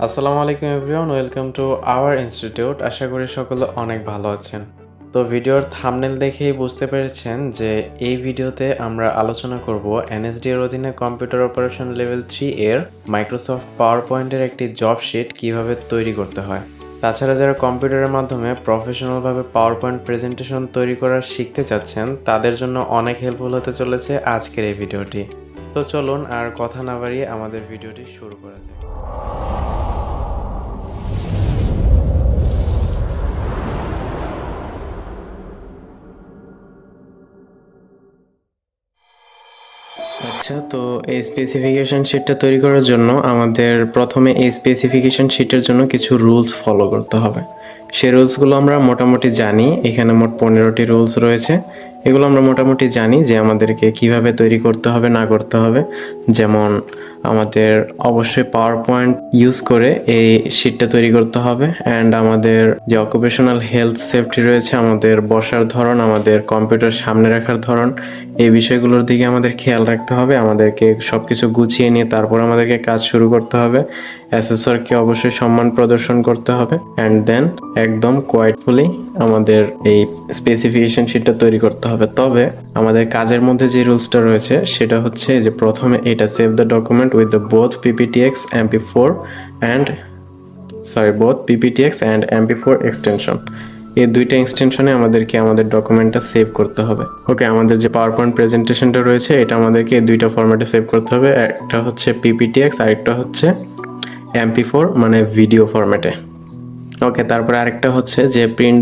আসসালামু আলাইকুম everyone, welcome to our institute. আশা করি সকলে অনেক ভালো আছেন। তো ভিডিওর থাম্বনেল দেখেই বুঝতে পেরেছেন যে এই ভিডিওতে আমরা আলোচনা করব এনএসডি এর অধীনে কম্পিউটার অপারেশন লেভেল 3 এর মাইক্রোসফট পাওয়ার পয়েন্টের একটি জব শিট কিভাবে তৈরি করতে হয়। তাছাড়া যারা কম্পিউটারের মাধ্যমে প্রফেশনালভাবে পাওয়ার পয়েন্ট প্রেজেন্টেশন তৈরি করা শিখতে চাচ্ছেন তাদের জন্য অনেক হেল্পফুল হতে চলেছে আজকের এই ভিডিওটি। তো চলুন আর কথা না বাড়িয়ে আমাদের ভিডিওটি শুরু করা যাক। আচ্ছা, তো এই স্পেসিফিকেশন শিটটা তৈরি করার জন্য আমাদের প্রথমে এই স্পেসিফিকেশন শিটের জন্য কিছু রুলস ফলো করতে হবে। সেই রুলসগুলো আমরা মোটামুটি জানি। এখানে মোট 15টি রুলস রয়েছে। এগুলো আমরা মোটামুটি জানি যে আমাদেরকে কিভাবে তৈরি করতে হবে না করতে হবে। যেমন আমাদের অবশ্যই পাওয়ার পয়েন্ট ইউজ করে এই শিটটা তৈরি করতে হবে, অ্যান্ড আমাদের যে অকুপেশনাল হেলথ সেফটি রয়েছে, আমাদের বসার ধরন, আমাদের কম্পিউটার সামনে রাখার ধরন, এই বিষয়গুলোর দিকে আমাদের খেয়াল রাখতে হবে। আমাদেরকে সব কিছু গুছিয়ে নিয়ে তারপর আমাদেরকে কাজ শুরু করতে হবে। অ্যাসেসরকে অবশ্যই সম্মান প্রদর্শন করতে হবে, অ্যান্ড দেন একদম কোয়াইটফুলি আমাদের এই স্পেসিফিকেশন শিটটা তৈরি করতে হবে। তবে আমাদের কাজের মধ্যে যে রুলসটা রয়েছে সেটা হচ্ছে যে প্রথমে এটা save the document with the both PPTX MP4 and both PPTX and MP4 extension. এই দুইটা এক্সটেনশনে আমাদেরকে আমাদের ডকুমেন্টটা সেভ করতে হবে। ওকে, আমাদের যে পাওয়ার পয়েন্ট প্রেজেন্টেশনটা রয়েছে এটা আমাদেরকে এই দুইটা ফরম্যাটে সেভ করতে হবে। একটা হচ্ছে পিপিটিএক্স আর একটা হচ্ছে MP4 মানে ভিডিও ফরম্যাটে। ওকে, তারপরে আরেকটা হচ্ছে যে print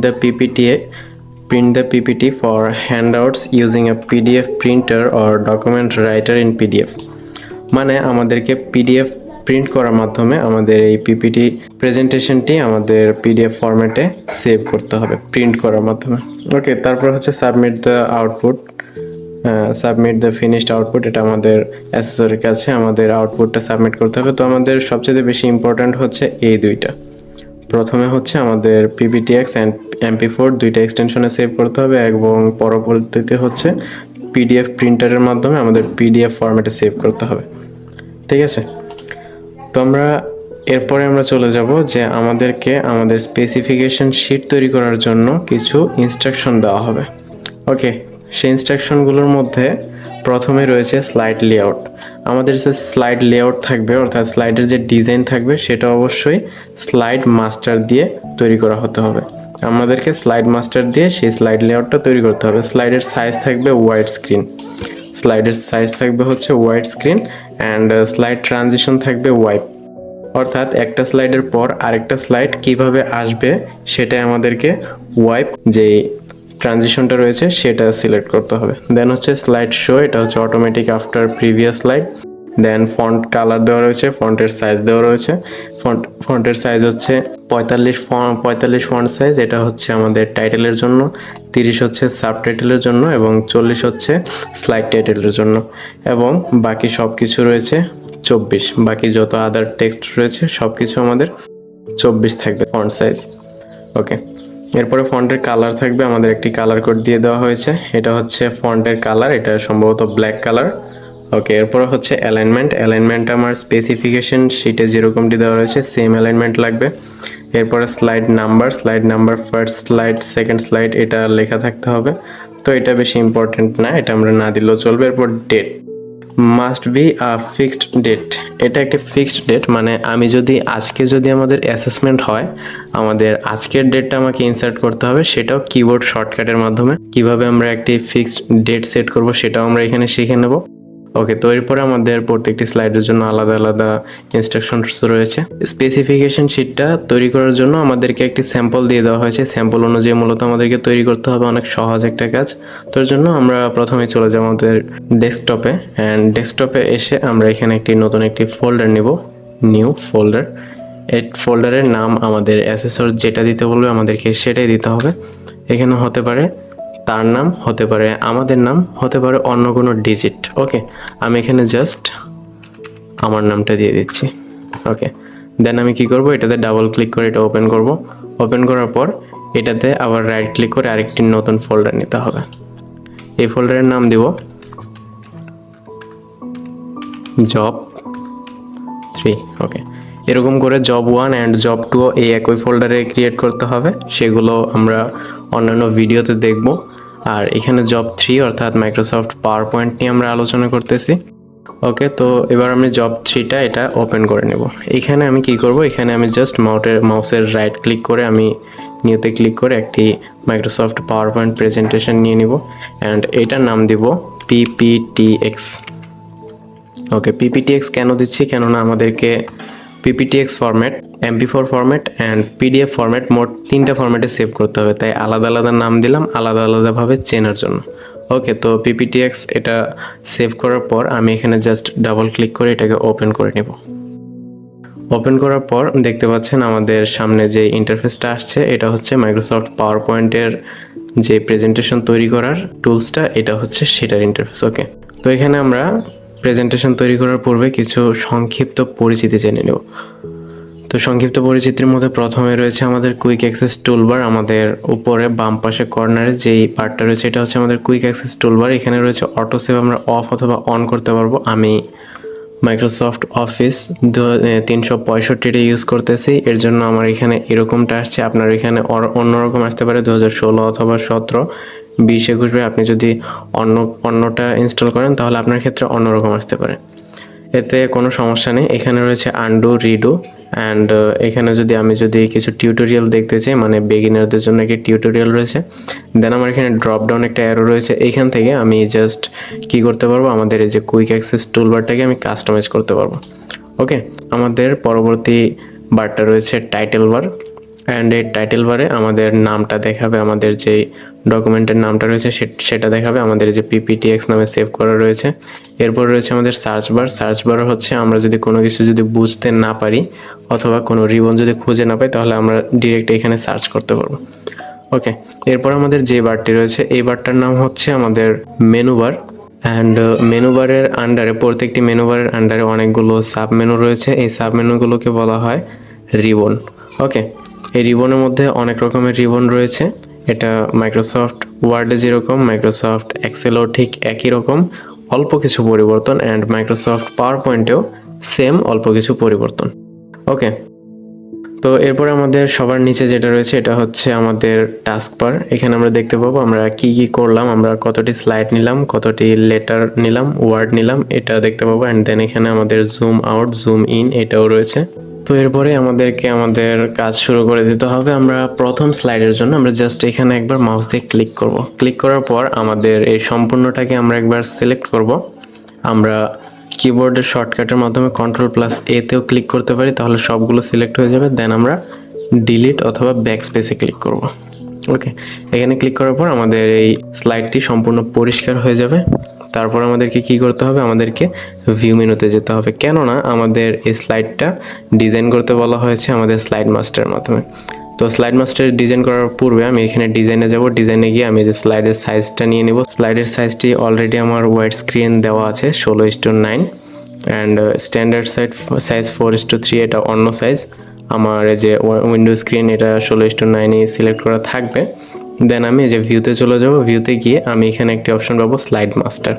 the PPT for handouts using a PDF printer or document writer in PDF. মানে আমাদেরকে পিডিএফ প্রিন্ট করার মাধ্যমে আমাদের এই পিপিটি প্রেজেন্টেশনটি আমাদের পিডিএফ ফরম্যাটে সেভ করতে হবে প্রিন্ট করার মাধ্যমে। ওকে, তারপর হচ্ছে সাবমিট দ্য ফিনিশড আউটপুট। এটা আমাদের অ্যাসেসরের কাছে আমাদের আউটপুটটা সাবমিট করতে হবে। তো আমাদের সবচেয়ে বেশি ইম্পর্ট্যান্ট হচ্ছে এই দুইটা। প্রথমে হচ্ছে আমাদের পিপিটিএক্স অ্যান্ড MP4 দুইটা এক্সটেনশনে সেভ করতে হবে, এবং পরবর্তীতে হচ্ছে পিডিএফ প্রিন্টারের মাধ্যমে আমাদের পিডিএফ ফরম্যাটে সেভ করতে হবে। ঠিক আছে, তো এরপরে আমরা চলে যাব যে আমাদেরকে আমাদের স্পেসিফিকেশন শিট তৈরি করার জন্য কিছু ইনস্ট্রাকশন দেওয়া হবে। ওকে, সেই ইনস্ট্রাকশনগুলোর মধ্যে প্রথমে রয়েছে স্লাইড লেআউট। আমাদের যে স্লাইড লেআউট থাকবে, অর্থাৎ স্লাইডের যে ডিজাইন থাকবে সেটা অবশ্যই স্লাইড মাস্টার দিয়ে তৈরি করা হতে হবে। আমাদেরকে স্লাইড মাস্টার দিয়ে সেই স্লাইড লেআউটটা তৈরি করতে হবে। স্লাইডের সাইজ থাকবে wide screen, and slide transition থাকবে ওয়াইপ। অর্থাৎ একটা স্লাইডের পর আরেকটা স্লাইড কিভাবে আসবে সেটা আমাদেরকে ওয়াইপ যে ট্রানজিশনটা রয়েছে সেটা সিলেক্ট করতে হবে। দেন হচ্ছে স্লাইড শো, এটা হচ্ছে অটোমেটিক আফটার প্রিভিয়াস স্লাইড। দেন ফন্ট কালার দেওয়া রয়েছে, ফন্টের সাইজ দেওয়া রয়েছে। ফন্টের সাইজ হচ্ছে 45 ফন্ট সাইজ, এটা হচ্ছে আমাদের টাইটেলের জন্য, 30 হচ্ছে সাবটাইটেলের জন্য, এবং 40 হচ্ছে স্লাইড টাইটেলের জন্য, এবং বাকি সব কিছু রয়েছে 24। বাকি যত আদার টেক্সট রয়েছে সব কিছু আমাদের 24 থাকবে ফন্ট সাইজ। ওকে, এরপরে ফন্টের কালার থাকবে, আমাদের একটি কালার কোড দিয়ে দেওয়া হয়েছে। এটা হচ্ছে ফন্টের কালার, এটা সম্ভবত ব্ল্যাক কালার। ওকে, এরপরে হচ্ছে অ্যালাইনমেন্ট আমার স্পেসিফিকেশন শিটে যেরকমটি দেওয়া রয়েছে সেম অ্যালাইনমেন্ট লাগবে। এরপরে slide number first slide, second slide এটা লেখা থাকতে হবে। তো এটা বেশি ইম্পর্টেন্ট না, এটা আমরা না দিলেও চলবে। এরপর date must be a fixed date. এটা একটা ফিক্সড ডেট, মানে আজকে যদি আমাদের অ্যাসেসমেন্ট হয়, আমাদের আজকের ডেটটা আমাকে ইনসার্ট করতে হবে, সেটাও কিবোর্ড শর্টকাটের মাধ্যমে। কিভাবে আমরা একটি ফিক্সড ডেট সেট করব সেটাও আমরা এখানে শিখে নেব। ওকে, তো এরপরে আমাদের প্রত্যেকটি স্লাইডের জন্য আলাদা আলাদা ইনস্ট্রাকশনস রয়েছে। স্পেসিফিকেশন শিটটা তৈরি করার জন্য আমাদেরকে একটি স্যাম্পল দিয়ে দেওয়া হয়েছে। স্যাম্পল অনুযায়ী মূলত আমাদেরকে তৈরি করতে হবে, অনেক সহজ একটা কাজ। তোর জন্য আমরা প্রথমে চলে যাব আমাদের ডেস্কটপে, অ্যান্ড ডেস্কটপে এসে আমরা এখানে নতুন একটি ফোল্ডার নিব, নিউ ফোল্ডার। এই ফোল্ডারের নাম আমাদের অ্যাসেসর যেটা দিতে বলবে আমাদেরকে সেটাই দিতে হবে। এখানে হতে পারে তার নাম, হতে পারে আমাদের নাম, হতে পারে অন্য কোনো ডিজিট। ওকে, আমি এখানে জাস্ট আমার নামটা দিয়ে দিচ্ছি। ওকে, দেন আমি কি করব, এটাতে ডাবল ক্লিক করে এটা ওপেন করব। ওপেন করার পর এটাতে আবার রাইট ক্লিক করে আরেকটি নতুন ফোল্ডার নিতে হবে। এই ফোল্ডারের নাম দিব জব 3। ওকে, এরকম করে জব 1 অ্যান্ড জব 2 এই একই ফোল্ডারে ক্রিয়েট করতে হবে, সেগুলো আমরা অন্যান্য ভিডিওতে দেখব। আর এখানে জব 3 অর্থাৎ মাইক্রোসফট পাওয়ার পয়েন্ট নিয়ে আমরা আলোচনা করতেছি। ওকে, তো এবার আমি জব 3টা এটা ওপেন করে নেব। এখানে আমি কি করব, এখানে আমি জাস্ট মাউসের রাইট ক্লিক করে আমি নিউতে ক্লিক করে একটি মাইক্রোসফট পাওয়ার পয়েন্ট প্রেজেন্টেশন নিয়ে নিব অ্যান্ড এটার নাম দিব পিপিটিএক্স। ওকে, পিপিটিএক্স কেন দিচ্ছি, কেননা আমাদেরকে PPTX format, MP4 format and PDF format, মোট 3টা ফরম্যাটে সেভ করতে হবে, তাই আলাদা আলাদা নাম দিলাম আলাদা আলাদাভাবে চেনার জন্য। ওকে, তো পিপিটিএক্স এটা সেভ করার পর আমি এখানে জাস্ট ডাবল ক্লিক করে এটাকে ওপেন করে নেব। ওপেন করার পর দেখতে পাচ্ছেন আমাদের সামনে যে ইন্টারফেসটা আসছে এটা হচ্ছে মাইক্রোসফট পাওয়ার পয়েন্টের যে প্রেজেন্টেশন তৈরি করার টুলসটা, এটা হচ্ছে সেটার ইন্টারফেস। ওকে, তো এখানে আমরা প্রেজেন্টেশন তৈরি করার পূর্বে কিছু সংক্ষিপ্ত পরিচিতি জেনে নেব। তো সংক্ষিপ্ত পরিচিতির মধ্যে প্রথমে রয়েছে আমাদের কুইক অ্যাক্সেস টুলবার। আমাদের উপরে বাম পাশে কর্নারে যেই পার্টটা রয়েছে এটা হচ্ছে আমাদের কুইক অ্যাক্সেস টুলবার। এখানে রয়েছে অটো সেভ, আমরা অফ অথবা অন করতে পারবো। আমি মাইক্রোসফট অফিস 365টা ইউজ করতেছি, এর জন্য আমার এখানে এরকমটা আসছে। আপনার এখানে অন্যরকম আসতে পারে, 2016 অথবা 17, 20, 21 আপনি যদি অন্যটা ইনস্টল করেন তাহলে আপনার ক্ষেত্রে অন্যরকম আসতে পারে, এতে কোনো সমস্যা নেই। এখানে রয়েছে আনডু, রিডু অ্যান্ড এখানে আমি যদি কিছু টিউটোরিয়াল দেখতে চাই, মানে বিগিনারদের জন্য একটি টিউটোরিয়াল রয়েছে। দেন আমার এখানে ড্রপ ডাউন একটা অ্যারো রয়েছে, এইখান থেকে আমি জাস্ট কি করতে পারবো, আমাদের এই যে কুইক অ্যাক্সেস টুলবারটাকে আমি কাস্টমাইজ করতে পারবো। ওকে, আমাদের পরবর্তী বারটা রয়েছে টাইটেল বার অ্যান্ড এই টাইটেল বারে আমাদের নামটা দেখাবে, আমাদের যে ডকুমেন্টের নামটা রয়েছে সেটা দেখাবে, আমাদের যে পিপিটিএক্স নামে সেভ করা রয়েছে। এরপর রয়েছে আমাদের সার্চ বার। সার্চ বার হচ্ছে আমরা যদি কোনো কিছু যদি বুঝতে না পারি অথবা কোনো রিবন যদি খুঁজে না পাই তাহলে আমরা ডিরেক্ট এখানে সার্চ করতে পারবো। ওকে, এরপর আমাদের যে বারটি রয়েছে এই বারটার নাম হচ্ছে আমাদের মেনু বার অ্যান্ড মেনু বারের আন্ডারে, প্রত্যেকটি মেনু বারের আন্ডারে অনেকগুলো সাব মেনু রয়েছে, এই সাব মেনুগুলোকে বলা হয় রিবন। ওকে, এই রিবনের মধ্যে অনেক রকমের রিবন রয়েছে। এটা মাইক্রোসফট ওয়ার্ডে যেরকম মাইক্রোসফট এক্সেলও ঠিক একই রকম, অল্প কিছু পরিবর্তন অ্যান্ড মাইক্রোসফট পাওয়ার পয়েন্টেও সেম অল্প কিছু পরিবর্তন। ওকে, তো এরপরে আমাদের সবার নিচে যেটা রয়েছে এটা হচ্ছে আমাদের টাস্ক বার। এখানে আমরা দেখতে পাবো আমরা কি কি করলাম, আমরা কতটি স্লাইড নিলাম, কতটি লেটার নিলাম, ওয়ার্ড নিলাম, এটা দেখতে পাবো। অ্যান্ড দেন এখানে আমাদের জুম আউট, জুম ইন এটাও রয়েছে। তো এরপরে আমাদেরকে আমাদের কাজ শুরু করে দিতে হবে। আমরা প্রথম স্লাইডের জন্য আমরা জাস্ট এখানে একবার মাউস দিয়ে ক্লিক করব। ক্লিক করার পর আমাদের এই সম্পূর্ণটাকে আমরা একবার সিলেক্ট করব। আমরা কিবোর্ডের শর্টকাটের মাধ্যমে Ctrl+A তেও ক্লিক করতে পারি, তাহলে সবগুলো সিলেক্ট হয়ে যাবে। দেন আমরা ডিলিট অথবা ব্যাকস্পেসে ক্লিক করব। ওকে, এখানে ক্লিক করার পর আমাদের এই স্লাইডটি সম্পূর্ণ পরিষ্কার হয়ে যাবে। তারপর আমাদেরকে কি করতে হবে, আমাদেরকে ভিউ মেনুতে যেতে হবে, কেননা আমাদের এই স্লাইডটা ডিজাইন করতে বলা হয়েছে আমাদের স্লাইড মাস্টারের মাধ্যমে। তো স্লাইড মাস্টার ডিজাইন করার পূর্বে আমি এখানে ডিজাইনে যাব। ডিজাইনে গিয়ে আমি যে স্লাইডের সাইজটা নিয়ে নেব। স্লাইডের সাইজটি অলরেডি আমার ওয়াইড স্ক্রিন দেওয়া আছে 16:9 অ্যান্ড স্ট্যান্ডার্ড সাইজ 4:3, এটা অন্য সাইজ। আমার এই যে উইন্ডো স্ক্রিন এটা 16:9 সিলেক্ট করা থাকবে। দেন আমি এই যে ভিউতে চলে যাব। ভিউতে গিয়ে আমি এখানে একটি অপশন পাবো স্লাইড মাস্টার।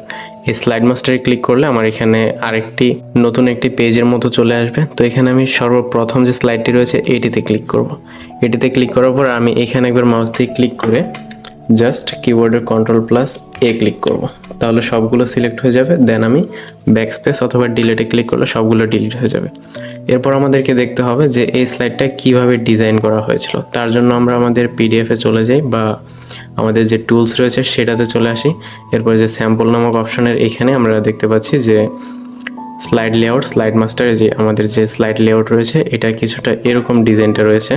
এই স্লাইড মাস্টারে ক্লিক করলে আমার এখানে আরেকটি নতুন একটি পেজের মতো চলে আসবে। তো এখানে আমি সর্বপ্রথম যে স্লাইডটি রয়েছে এটিতে ক্লিক করব। এটিতে ক্লিক করার পর আমি এখানে একবার মাউস দিয়ে ক্লিক করে জাস্ট কিবোর্ডের Ctrl+A ক্লিক করব, তাহলে সবগুলো সিলেক্ট হয়ে যাবে। দেন আমি ব্যাকস্পেস অথবা ডিলিটে ক্লিক করলে সবগুলো ডিলিট হয়ে যাবে। এরপর আমাদেরকে দেখতে হবে যে এই স্লাইডটা কিভাবে ডিজাইন করা হয়েছিল। তার জন্য আমরা আমাদের পিডিএফে চলে যাই বা আমাদের যে টুলস রয়েছে সেটাতে চলে আসি। এরপর যে স্যাম্পল নামক অপশনের এখানে আমরা দেখতে পাচ্ছি যে স্লাইড লেআউট, স্লাইড মাস্টারে যে আমাদের যে স্লাইড লেআউট রয়েছে এটা কিছুটা এরকম ডিজাইনটা রয়েছে।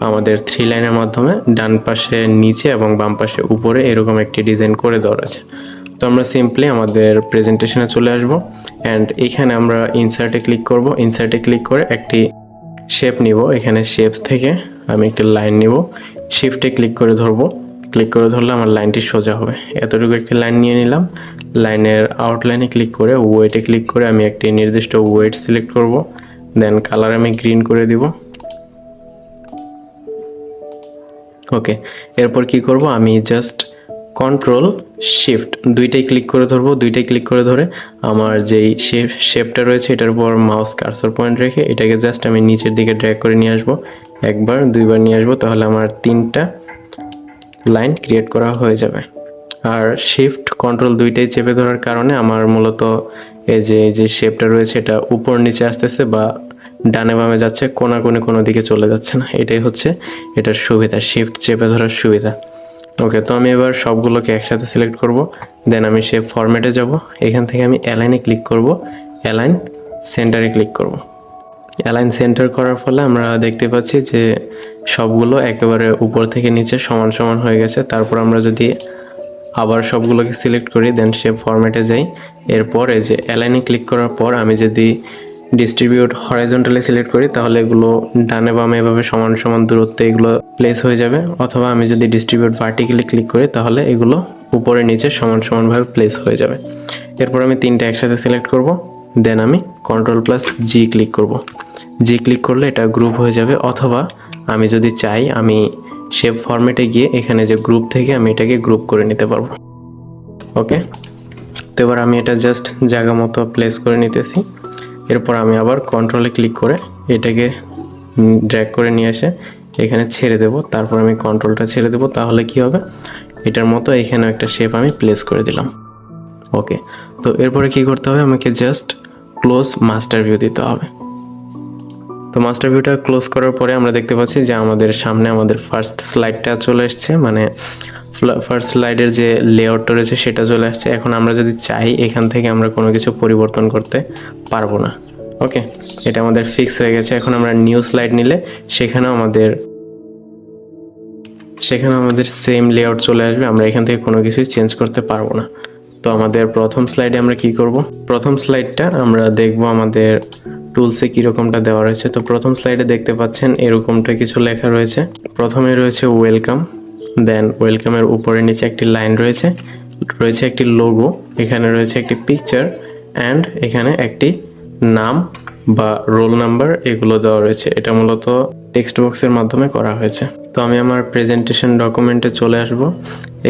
আমাদের 3 লাইনের মাধ্যমে ডান পাশে নিচে এবং বাম পাশে উপরে এরকম একটি ডিজাইন করে দেওয়া আছে। তো আমরা সিম্পলি আমাদের প্রেজেন্টেশনে চলে আসব অ্যান্ড এখানে আমরা ইনসার্টে ক্লিক করব। ইনসার্টে ক্লিক করে একটি শেপ নিব। এখানে শেপস থেকে আমি একটি লাইন নিব, শিফটে ক্লিক করে ধরবো। ক্লিক করে ধরলে আমার লাইনটি সোজা হবে। এতটুকু একটি লাইন নিয়ে নিলাম। লাইনের আউটলাইনে ক্লিক করে ওয়েটে ক্লিক করে আমি একটি নির্দিষ্ট ওয়েট সিলেক্ট করব। দেন কালার আমি গ্রিন করে দিব। ওকে, এরপর কি করব, আমি জাস্ট কন্ট্রোল শিফট দুইটাই ক্লিক করে ধরবো, দুইটাই ক্লিক করে ধরে আমার যেই শেপটা রয়েছে এটার উপর মাউস কার্সর পয়েন্ট রেখে এটাকে জাস্ট আমি নিচের দিকে ড্র্যাগ করে নিয়ে আসবো, একবার দুইবার নিয়ে আসবো, তাহলে আমার 3টা লাইন ক্রিয়েট করা হয়ে যাবে। আর শিফট কন্ট্রোল দুইটাই চেপে ধরার কারণে আমার মূলত এই যে শেপটা রয়েছে এটা উপর নিচে আসতেছে বা ডানে বামে যাচ্ছে, কোনাকুনি কোনো দিকে চলে যাচ্ছে না, এটাই হচ্ছে এটার সুবিধা, শিফট চেপে ধরার সুবিধা। ওকে, তো আমি এবার সবগুলোকে একসাথে সিলেক্ট করব, দেন আমি শেপ ফরম্যাটে যাব, এখান থেকে আমি অ্যালাইনে ক্লিক করব, অ্যালাইন সেন্টারে ক্লিক করব। অ্যালাইন সেন্টার করার ফলে আমরা দেখতে পাচ্ছি যে সবগুলো একেবারে উপর থেকে নিচে সমান সমান হয়ে গেছে। তারপর আমরা যদি আবার সবগুলোকে সিলেক্ট করি দেন শেপ ফরম্যাটে যাই, এরপর এই যে অ্যালাইনে ক্লিক করার পর আমি যদি ডিস্ট্রিবিউট হরাইজন্টালি সিলেক্ট করি তাহলে এগুলো ডানে বামে এভাবে সমান সমান দূরত্বে এগুলো প্লেস হয়ে যাবে, অথবা আমি যদি ডিস্ট্রিবিউট ভার্টিক্যালি ক্লিক করি তাহলে এগুলো উপরে নিচে সমান সমানভাবে প্লেস হয়ে যাবে। এরপর আমি 3টা একসাথে সিলেক্ট করব, দেন আমি Ctrl+G ক্লিক করব। জি ক্লিক করলে এটা গ্রুপ হয়ে যাবে, অথবা আমি যদি চাই আমি শেপ ফরম্যাটে গিয়ে এখানে যে গ্রুপ থেকে আমি এটাকে গ্রুপ করে নিতে পারবো। ওকে, তো এবার আমি এটা জাস্ট জায়গা মতো প্লেস করে নিতেছি। এরপর আমি আবার কন্ট্রোলে ক্লিক করে এটাকে ড্র্যাগ করে নিয়ে এসে এখানে ছেড়ে দেব, তারপর আমি কন্ট্রোলটা ছেড়ে দেব, তাহলে কি হবে এটার মতো এখানে একটা শেপ আমি প্লেস করে দিলাম। ওকে, তো এরপরে কি করতে হবে, আমাকে জাস্ট ক্লোজ মাস্টার ভিউ দিতে হবে। তো মাস্টার ভিউটা ক্লোজ করার পরে আমরা দেখতে পাচ্ছি যে আমাদের সামনে আমাদের ফার্স্ট স্লাইডটা চলে এসছে, মানে ফার্স্ট স্লাইডের যে লেআউটটা রয়েছে সেটা চলে আসছে। এখন আমরা যদি চাই এখান থেকে আমরা কোনো কিছু পরিবর্তন করতে পারবো না। ওকে, এটা আমাদের ফিক্স হয়ে গেছে। এখন আমরা নিউ স্লাইড নিলে সেখানে আমাদের সেম লেআউট চলে আসবে, আমরা এখান থেকে কোনো কিছুই চেঞ্জ করতে পারবো না। তো আমাদের প্রথম স্লাইডে আমরা কি করব, প্রথম স্লাইডটা আমরা দেখব আমাদের টুলসে কীরকমটা দেওয়া রয়েছে। তো প্রথম স্লাইডে দেখতে পাচ্ছেন এরকমটা কিছু লেখা রয়েছে। প্রথমে রয়েছে ওয়েলকাম, দেন ওয়েলকামের উপরে নিচে একটি লাইন রয়েছে একটি লোগো, এখানে রয়েছে একটি পিকচার, অ্যান্ড এখানে একটি নাম বা রোল নাম্বার এগুলো দেওয়া রয়েছে। এটা মূলত টেক্সট বক্সের মাধ্যমে করা হয়েছে। তো আমি আমার প্রেজেন্টেশন ডকুমেন্টে চলে আসব।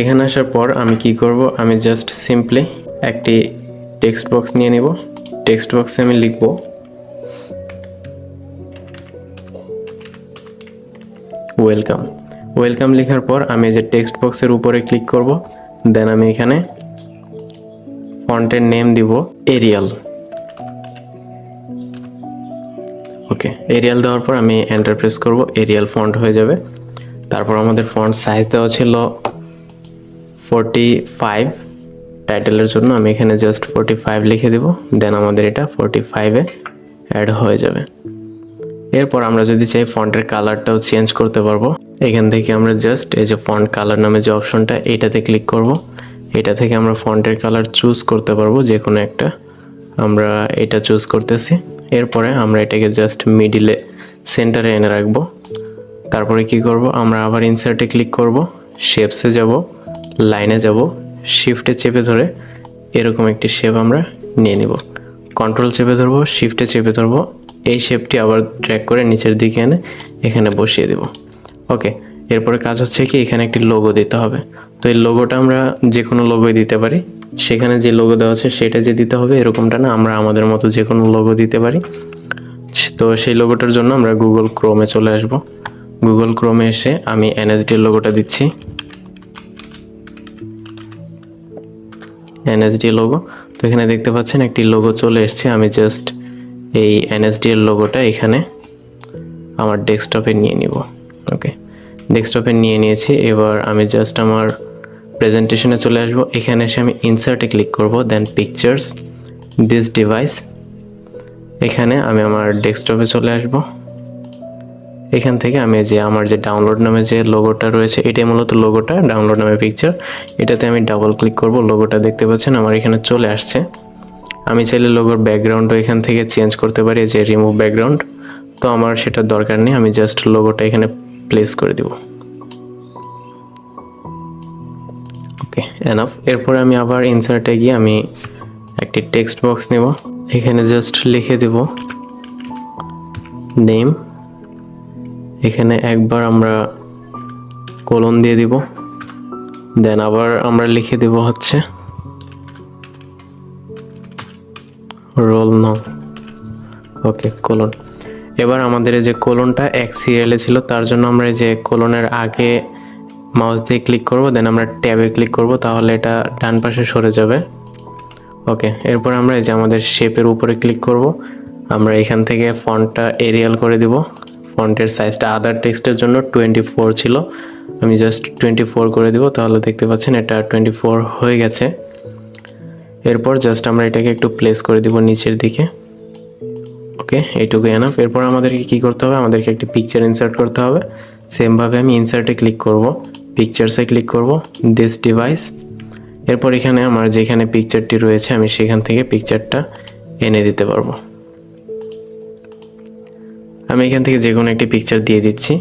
এখানে আসার পর আমি কি করব, আমি জাস্ট সিম্পলি একটি টেক্সট বক্স নিয়ে নিব। টেক্সট বক্সে আমি লিখব ওয়েলকাম। ওয়েলকাম লেখার পর আমি যে টেক্সট বক্সের উপরে ক্লিক করব, দেন আমি এখানে ফন্টের নেম দিব এরিয়াল। ওকে, এরিয়াল দেওয়ার পর আমি এন্টার প্রেস করব, এরিয়াল ফন্ট হয়ে যাবে। তারপর আমাদের ফন্ট সাইজ দেওয়া ছিল 45, টাইটেলের জন্য আমি এখানে জাস্ট 45 লিখে দেব, দেন আমাদের এটা 45-এ অ্যাড হয়ে যাবে। এরপর আমরা যদি চাই ফন্টের কালারটাও চেঞ্জ করতে পারবো। এখান থেকে আমরা জাস্ট এই যে ফন্ট কালার নামে যে অপশনটা এটাতে ক্লিক করব, এটা থেকে আমরা ফন্টের কালার চুজ করতে পারবো যে কোনো একটা, আমরা এটা চুজ করতেছি। এরপরে আমরা এটাকে জাস্ট মিডিলে সেন্টারে এনে রাখবো। তারপরে কি করব, আমরা আবার ইনসার্টে ক্লিক করব, শেপসে যাব, লাইনে যাব, শিফটে চেপে ধরে এরকম একটি শেপ আমরা নিয়ে নিব। কন্ট্রোল চেপে ধরবো, শিফটে চেপে ধরবো, এই শেপটি আবার ড্র্যাগ করে নিচের দিকে এনে এখানে বসিয়ে দেব। ওকে, এরপরে কাজ হচ্ছে কি এখানে একটি লোগো দিতে হবে। তো এই লোগোটা আমরা যে কোনো লোগোই দিতে পারি, সেখানে যে লোগো দেওয়া আছে সেটা যে দিতে হবে এরকমটা না, আমরা আমাদের মতো যে কোনো লোগো দিতে পারি। তো সেই লোগোটার জন্য আমরা গুগল ক্রোমে চলে আসব। গুগল ক্রোমে এসে আমি এনএসডি লোগোটা দিচ্ছি, এনএসডি লোগো। তো এখানে দেখতে পাচ্ছেন একটি লোগো চলে এসছে। আমি জাস্ট এই এনএসডি এর লোগোটা এখানে আমার ডেস্কটপে নিয়ে নিব। ওকে, ডেস্কটপে নিয়ে নিয়েছি। এবার আমি জাস্ট আমার প্রেজেন্টেশনে চলে আসব। এখানে এসে আমি ইনসার্টে ক্লিক করব, দেন পিকচার্স, দিস ডিভাইস, এখানে আমি আমার ডেস্কটপে চলে আসব। এখান থেকে আমি যে আমার যে ডাউনলোড নামে যে লোগোটা রয়েছে এটাই মূলত লোগোটা, ডাউনলোড নামে পিকচার, এটাতে আমি ডাবল ক্লিক করব। লোগোটা দেখতে পাচ্ছেন আমার এখানে চলে আসছে। আমি চাইলে লোগোর ব্যাকগ্রাউন্ডও এখান থেকে চেঞ্জ করতে পারি, যে রিমুভ ব্যাকগ্রাউন্ড, তো আমার সেটা দরকার নেই, আমি জাস্ট লোগোটা এখানে প্লেস করে দিব। ওকে, এনাফ। এরপর আমি আবার ইনসার্টে গিয়ে আমি একটি টেক্সট বক্স নেব, এখানে জাস্ট লিখে দেব নেম, এখানে একবার আমরা কোলন দিয়ে দিব, দেন আবার আমরা লিখে দেব হচ্ছে রোল নং, ওকে কোলন। এবার আমাদের এই যে কোলনটা এক সিরিয়ালে ছিল, তার জন্য আমরা এই যে কোলনের আগে মাউস দিয়ে ক্লিক করব, দেন আমরা ট্যাবে ক্লিক করব, তাহলে এটা ডান পাশে সরে যাবে। ওকে, এরপর আমরা এই যে আমাদের শেপের উপরে ক্লিক করব, আমরা এখান থেকে ফন্টটা এরিয়াল করে দিব। ফন্টের সাইজটা আদার টেক্সটের জন্য 24 ছিল, আমি জাস্ট 24 করে দিব, তাহলে দেখতে পাচ্ছেন এটা 24 হয়ে গেছে। এরপর জাস্ট আমরা এটাকে একটু প্লেস করে দিব নিচের দিকে। ওকে, এইটুকু এনাফ। এরপর আমাদেরকে কি করতে হবে, আমাদেরকে একটি পিকচার ইনসার্ট করতে হবে। সেমভাবে আমি ইনসার্টে ক্লিক করব, পিকচারসে ক্লিক করব, দিস ডিভাইস। এরপর এখানে আমার যেখানে পিকচারটি রয়েছে আমি সেখান থেকে পিকচারটা এনে দিতে পারবো। আমি এখান থেকে যে কোনো একটি পিকচার দিয়ে দিচ্ছি।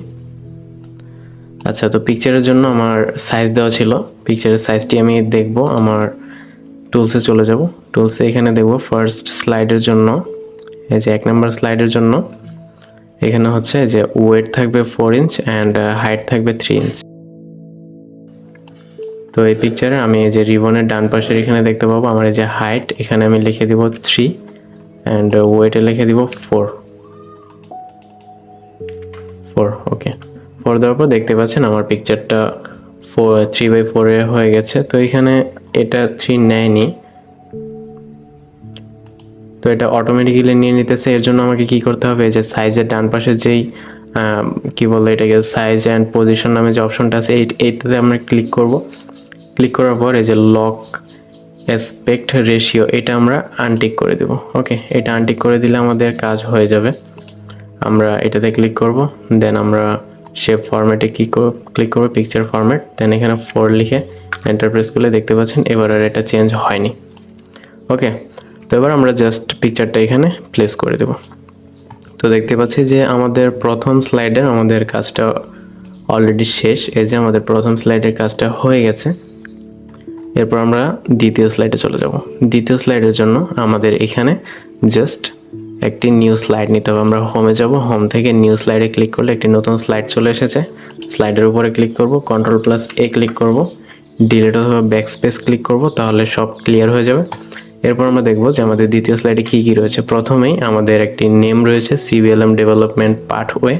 আচ্ছা, তো পিকচারের জন্য আমার সাইজ দেওয়া ছিল, পিকচারের সাইজটি আমি দেখব। আমার টুলসে চলে যাব, টুলসে এখানে দেখব ফার্স্ট স্লাইডের জন্য, এই যে 1 নম্বর স্লাইডের জন্য এখানে হচ্ছে যে ওয়েট থাকবে 4 ইঞ্চ অ্যান্ড হাইট থাকবে 3 ইঞ্চ। তো এই পিকচারে আমি এই যে রিবনের ডান পাশের এখানে দেখতে পাবো আমার এই যে হাইট, এখানে আমি লিখে দিব 3 অ্যান্ড ওয়েটে লিখে দিব 4। ওকে, 4 দেওয়ার পর দেখতে পাচ্ছেন আমার পিকচারটা 3/4 এ হয়ে গেছে। তো এখানে এটা 3 নেয়নি, তো এটা অটোমেটিক্যালি নিয়ে নিতেছে। এর জন্য আমাকে কি করতে হবে, যে সাইজের ডান পাশে যেই কি বলে এটাকে সাইজ অ্যান্ড পজিশন নামে যে অপশনটা আছে এইটাতে আমরা ক্লিক করব। ক্লিক করার পর এই যে লক অ্যাসপেক্ট রেশিও এটা আমরা আনটিক করে দেব। ওকে, এটা আনটিক করে দিলে আমাদের কাজ হয়ে যাবে। আমরা এটাতে ক্লিক করব, দেন আমরা শেপ ফরম্যাটে ক্লিক করব, পিকচার ফরম্যাট, দেন এখানে 4 লিখে এন্টার প্রেস করলে দেখতে পাচ্ছেন এবার আর এটা চেঞ্জ হয়নি। ওকে, তো এবার আমরা জাস্ট পিকচারটা এখানে প্লেস করে দেব। তো দেখতে পাচ্ছি যে আমাদের প্রথম স্লাইডের আমাদের কাজটা অলরেডি শেষ। এই যে আমাদের প্রথম স্লাইডের কাজটা হয়ে গেছে। এরপর আমরা দ্বিতীয় স্লাইডে চলে যাব। দ্বিতীয় স্লাইডের জন্য আমাদের এখানে জাস্ট একটি নিউ স্লাইড নিতে হবে। আমরা হোমে যাব, হোম থেকে নিউ স্লাইডে ক্লিক করলে একটি নতুন স্লাইড চলে এসেছে। স্লাইডের উপরে ক্লিক করব, Ctrl+A ক্লিক করব, ডিলিট অথবা ব্যাকস্পেস ক্লিক করব, তাহলে সব ক্লিয়ার হয়ে যাবে। এরপর আমরা দেখব যে আমাদের দ্বিতীয় স্লাইডে কি কি রয়েছে। প্রথমেই আমাদের একটি নেম রয়েছে, CVLM ডেভেলপমেন্ট পাথওয়ে।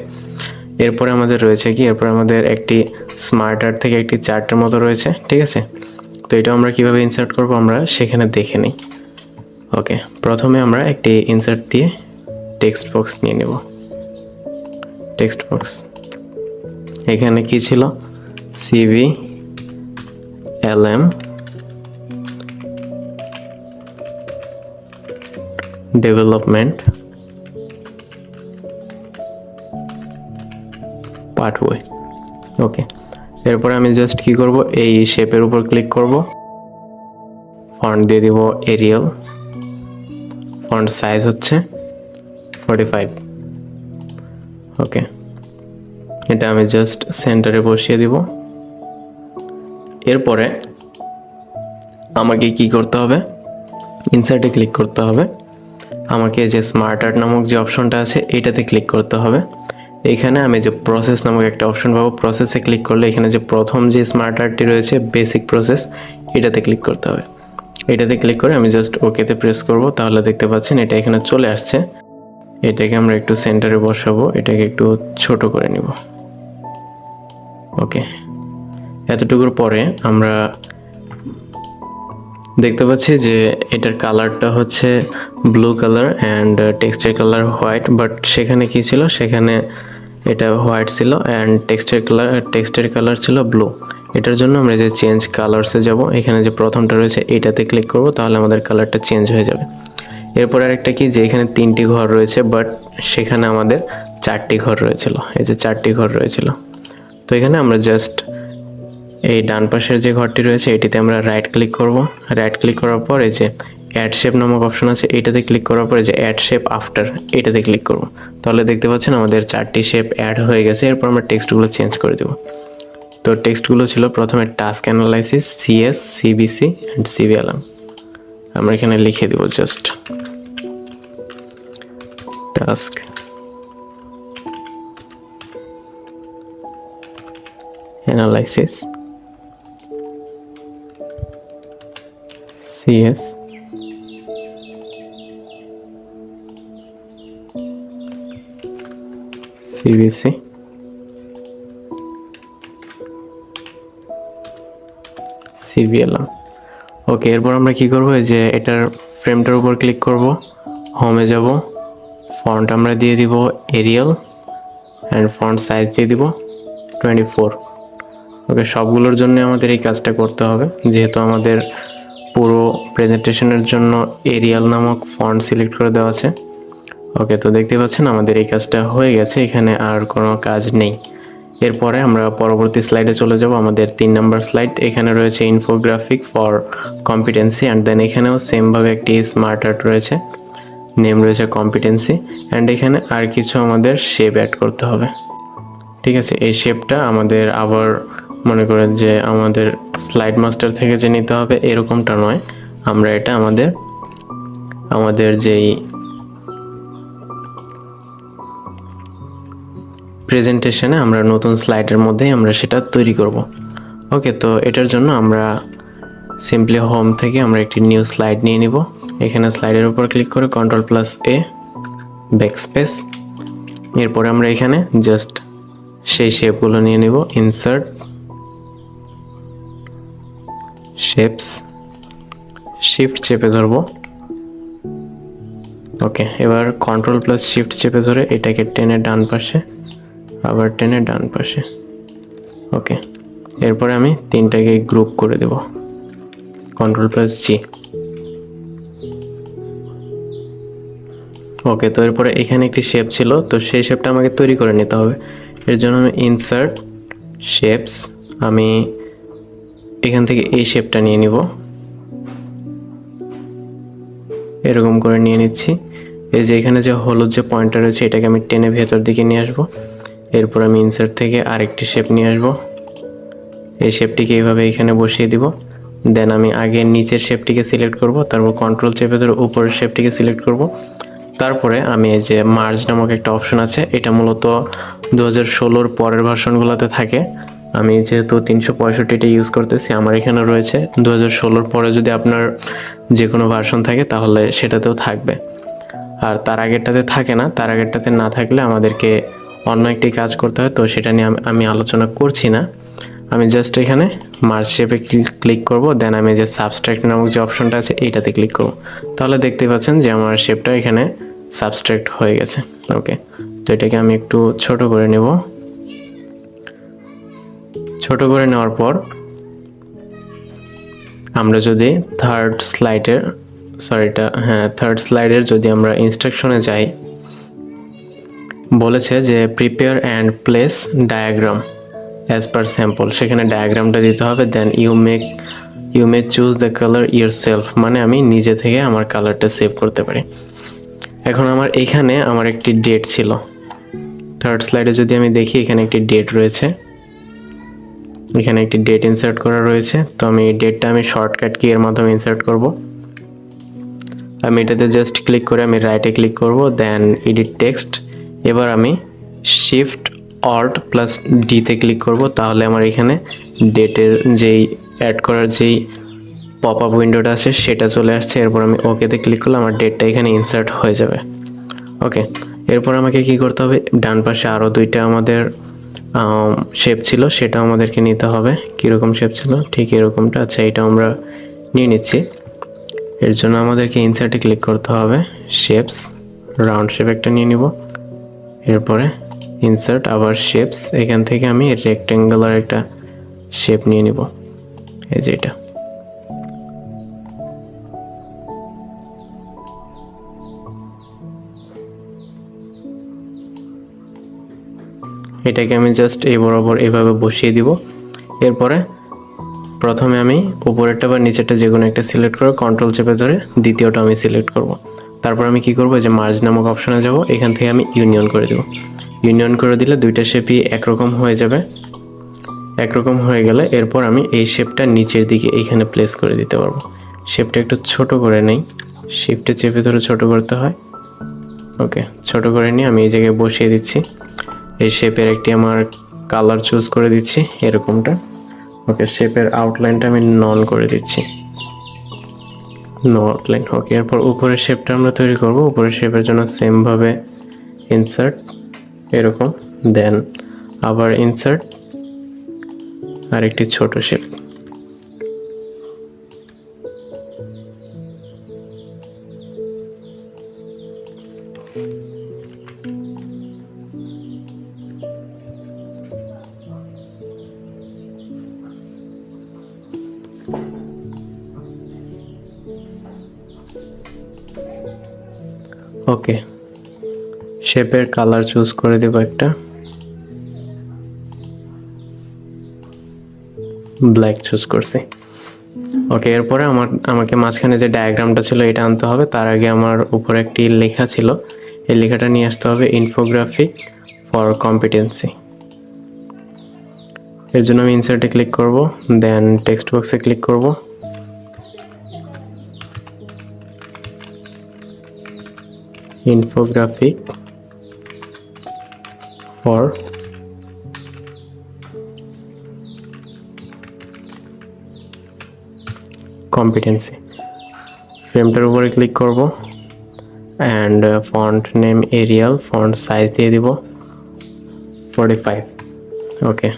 এরপরে আমাদের রয়েছে কি, এরপর আমাদের একটি স্মার্ট আর্ট থেকে একটি চার্টের মতো রয়েছে, ঠিক আছে। তো এটা আমরা কিভাবে ইনসার্ট করব আমরা সেখানে দেখে নিই। ওকে, প্রথমে আমরা একটি ইনসার্ট দিয়ে টেক্সট বক্স নিয়ে নেব। টেক্সট বক্স এখানে কি ছিল, CVLM ডেভেলপমেন্ট পাথওয়ে। ওকে, এরপরে আমি জাস্ট কি করব, এই শেপের উপর ক্লিক করব, ফন্ট দিয়ে দিব এরিয়াল, ফন্ট সাইজ হচ্ছে 45। ওকে, এটা আমি জাস্ট সেন্টারে বসিয়ে দিব। এরপরে আমাকে কি করতে হবে, ইনসার্টে ক্লিক করতে হবে। আমাকে যে স্মার্ট আর্ট নামক যে অপশনটা আছে এটাতে ক্লিক করতে হবে। এখানে আমি যে প্রসেস নামক একটা অপশন পাবো, প্রসেসে ক্লিক করলে এখানে যে প্রথম যে স্মার্ট আর্টটি রয়েছে বেসিক প্রসেস, এটাতে ক্লিক করতে হবে। এটাতে ক্লিক করে আমি জাস্ট ওকেতে প্রেস করব, তাহলে দেখতে পাচ্ছেন এটা এখানে চলে আসছে। এটাকে আমরা একটু সেন্টারে বসাবো, এটাকে একটু ছোট করে নিব। ওকে, এতটুকুর পরে আমরা দেখতে পাচ্ছি যে এটার কালারটা হচ্ছে blue colour and texture colour white, but সেখানে কি ছিল, সেখানে এটা হোয়াইট ছিল অ্যান্ড টেক্সচার কালার ছিল ব্লু। এটার জন্য আমরা যে চেঞ্জ কালারসে যাব, এখানে যে প্রথমটা রয়েছে এটাতে ক্লিক করব, তাহলে আমাদের কালারটা চেঞ্জ হয়ে যাবে। এরপর আরেকটা কি, যে এখানে 3টি ঘর রয়েছে বাট সেখানে আমাদের 4টি ঘর রয়েছিল, এই যে 4টি ঘর রয়েছিল। তো এখানে আমরা জাস্ট এই ডান পাশের যে ঘরটি রয়েছে এটিতে আমরা রাইট ক্লিক করব। রাইট ক্লিক করার পর এই যে অ্যাড শেপ নামক অপশন আছে, এটাতে ক্লিক করার পরে যে অ্যাড শেপ আফটার এটাতে ক্লিক করব, তাহলে দেখতে পাচ্ছেন আমাদের 4টি শেপ অ্যাড হয়ে গেছে। এরপর আমরা টেক্সটগুলো চেঞ্জ করে দেব। তো টেক্সটগুলো ছিল প্রথমে task analysis, CS, CBC and CVLM। আমরা এখানে লিখে দেব just task analysis CS, CBC, CBLM. Okay, এরপর আমরা কি করব, যে এটার ফ্রেমটার উপর ক্লিক করব, হোমে যাব, ফন্ট আমরা দিয়ে দিব এরিয়াল অ্যান্ড ফন্ট সাইজ দিয়ে দিব 24। ওকে, সবগুলোর জন্য আমাদের এই কাজটা করতে হবে, যেহেতু আমাদের পুরো প্রেজেন্টেশনের জন্য এরিয়াল নামক ফন্ট সিলেক্ট করে দেওয়া আছে। ওকে, তো দেখতে পাচ্ছেন আমাদের এই কাজটা হয়ে গেছে, এখানে আর কোনো কাজ নেই। এরপরে আমরা পরবর্তী স্লাইডে চলে যাব, আমাদের 3 নম্বর স্লাইড। এখানে রয়েছে infographic for competency, and then এখানেও সেমভাবে একটি স্মার্ট আর্ট রয়েছে, নেম রয়েছে কম্পিটেন্সি, অ্যান্ড এখানে আর কিছু আমাদের শেপ অ্যাড করতে হবে। ঠিক আছে, এই শেপটা আমাদের আবার মনে করেন যে আমাদের স্লাইড মাস্টার থেকে যে নিতে হবে এরকমটা নয়, আমরা এটা আমাদের যেই প্রেজেন্টেশনে আমরা নতুন স্লাইডের মধ্যেই আমরা সেটা তৈরি করব। ওকে, তো এটার জন্য আমরা সিম্পলি হোম থেকে আমরা একটি নিউ স্লাইড নিয়ে নিব। এখানে স্লাইডের উপর ক্লিক করে Ctrl+A, ব্যাকস্পেস। এরপরে আমরা এখানে জাস্ট সেই শেপগুলো নিয়ে নিব, ইনসার্ট, শেপস, শিফট চেপে ধরবো। ওকে, এবার Ctrl+Shift চেপে ধরে এটাকে টেনে ডান পাশে, আবার টেনে ডান পাশে। ওকে, এরপরে আমি 3টাকে গ্রুপ করে দেব, Ctrl+G। ওকে, তো এরপরে এখানে একটি শেপ ছিল, তো সেই শেপটা আমাকে তৈরি করে নিতে হবে। এর জন্য আমি ইনসার্ট, শেপস, আমি এখান থেকে এই শেপটা নিয়ে নিব, এরকম করে নিয়ে নিচ্ছি। এই যে এখানে যে হলুদ যে পয়েন্টটা রয়েছে এটাকে আমি টেনে ভেতর দিকে নিয়ে আসবো। এরপর আমি ইনসার্ট থেকে আরেকটি শেপ নিয়ে আসবো, এই শেপটিকে এইভাবে এখানে বসিয়ে দিব। দেন আমি আগে নিচের শেপটিকে সিলেক্ট করব, তারপর কন্ট্রোল চেপে ধরে উপরের শেপটিকে সিলেক্ট করব। তারপরে আমি এই যে মার্জ নামক একটা অপশন আছে, এটা মূলত 2016-র পরের ভার্সনগুলোতে থাকে। আমি যেহেতু 365টা ইউজ করতেছি, আমার এখানে রয়েছে 2016-র পরে। যদি আপনার যে কোনো ভার্সন থাকে তাহলে সেটাতেও থাকবে, আর তার আগেরটাতে থাকে না। তার আগেরটাতে না থাকলে আমাদেরকে অন্য একটি কাজ করতে হয়, তো সেটা নিয়ে আমি আলোচনা করছি না। আমি জাস্ট এখানে মার্জ শেপে ক্লিক করব, দেন আমি যে সাবস্ট্রাক্ট নামক যে অপশনটা আছে এইটাতে ক্লিক করব। তাহলে দেখতে পাচ্ছেন যে আমার শেপটা এখানে সাবস্ট্রাক্ট হয়ে গেছে। ওকে, তো এটাকে আমি একটু ছোট করে নেব। ছোট করে নেওয়ার পর আমরা যদি থার্ড স্লাইডের যদি আমরা ইনস্ট্রাকশনে যাই, বলেছে যে prepare and place diagram as per sample, সেখানে ডায়াগ্রামটা দিতে হবে। Then you may choose the colour yourself, মানে আমি নিজে থেকে আমার কালারটা সেভ করতে পারি। এখন এখানে আমার একটি ডেট ছিল। থার্ড স্লাইডে যদি আমি দেখি, এখানে একটি ডেট রয়েছে, এখানে একটি ডেট ইনসার্ট করা রয়েছে। তো আমি এই ডেটটা শর্টকাট কি এর মাধ্যমে ইনসার্ট করব। আমি এটাতে জাস্ট ক্লিক করে আমি রাইটে ক্লিক করব, দেন এডিট টেক্সট। এবার আমি Shift+Alt+D-তে ক্লিক করব, তাহলে আমার এখানে ডেটের যেই অ্যাড করার যেই পপ আপ উইন্ডোটা আছে সেটা চলে আসছে। এরপর আমি ওকেতে ক্লিক করলে আমার ডেটটা এখানে ইনসার্ট হয়ে যাবে। ওকে, এরপর আমাকে কি করতে হবে, ডান পাশে আরও 2টা আমাদের শেপ ছিল, সেটা আমাদেরকে নিতে হবে। কীরকম শেপ ছিল, ঠিক এরকমটা। আচ্ছা, এটা আমরা নিয়ে নিচ্ছি। এর জন্য আমাদেরকে ইনসার্টে ক্লিক করতে হবে, শেপস, রাউন্ড শেপ একটা নিয়ে নিব। এরপরে ইনসার্ট, আবার শেপস, এখান থেকে আমি রেক্টেঙ্গুলার একটা শেপ নিয়ে নিব, এই যে এটা। এটাকে আমি জাস্ট এই বরাবর এভাবে বসিয়ে দিব। এরপরে প্রথমে আমি উপরেরটা বা নিচেরটা যে কোনো একটা সিলেক্ট করে কন্ট্রোল চেপে ধরে দ্বিতীয়টা আমি সিলেক্ট করব। তারপর আমি কি করব, যে মার্জ নামক অপশনে যাব, এখান থেকে আমি ইউনিয়ন করে দেব। ইউনিয়ন করে দিলে 2টা শেপই একরকম হয়ে যাবে। একরকম হয়ে গেলে এরপর আমি এই শেপটা নিচের দিকে এইখানে প্লেস করে দিতে পারবো। শেপটা একটু ছোট করে নেই, শিফটে চেপে ধরে ছোট করতে হয়। ওকে, ছোট করে নিয়ে আমি এই জায়গায় বসিয়ে দিচ্ছি। এই শেপের একটি আমার কালার চুজ করে দিচ্ছি, এরকমটা। ওকে, শেপের আউটলাইনটা আমি নন করে দিচ্ছি। No outline. ওকে, এরপর উপরের শেপটা আমরা তৈরি করব। উপরের শেপের জন্য সেমভাবে ইনসার্ট, এরকম, দেন আবার ইনসার্ট, আর একটি ছোট শেপ। ওকে, শেপের কালার চুজ করে দেব একটা, ব্ল্যাক চুজ করছি। ওকে, এরপরে আমাকে মাঝখানে যে ডায়াগ্রামটা ছিল এটা আনতে হবে। তার আগে আমার উপরে একটি লেখা ছিল, এই লেখাটা নিয়ে আসতে হবে, ইনফোগ্রাফিক ফর কম্পিটেন্সি। এর জন্য আমি ইনসার্টে ক্লিক করব, দেন টেক্সট বক্সে ক্লিক করব, ইনফোগ্রাফিক ফর কম্পিটেন্সি। ফ্রেমটার উপরে ক্লিক করব, and font name Arial, font size দিয়ে দিব 45। ওকে,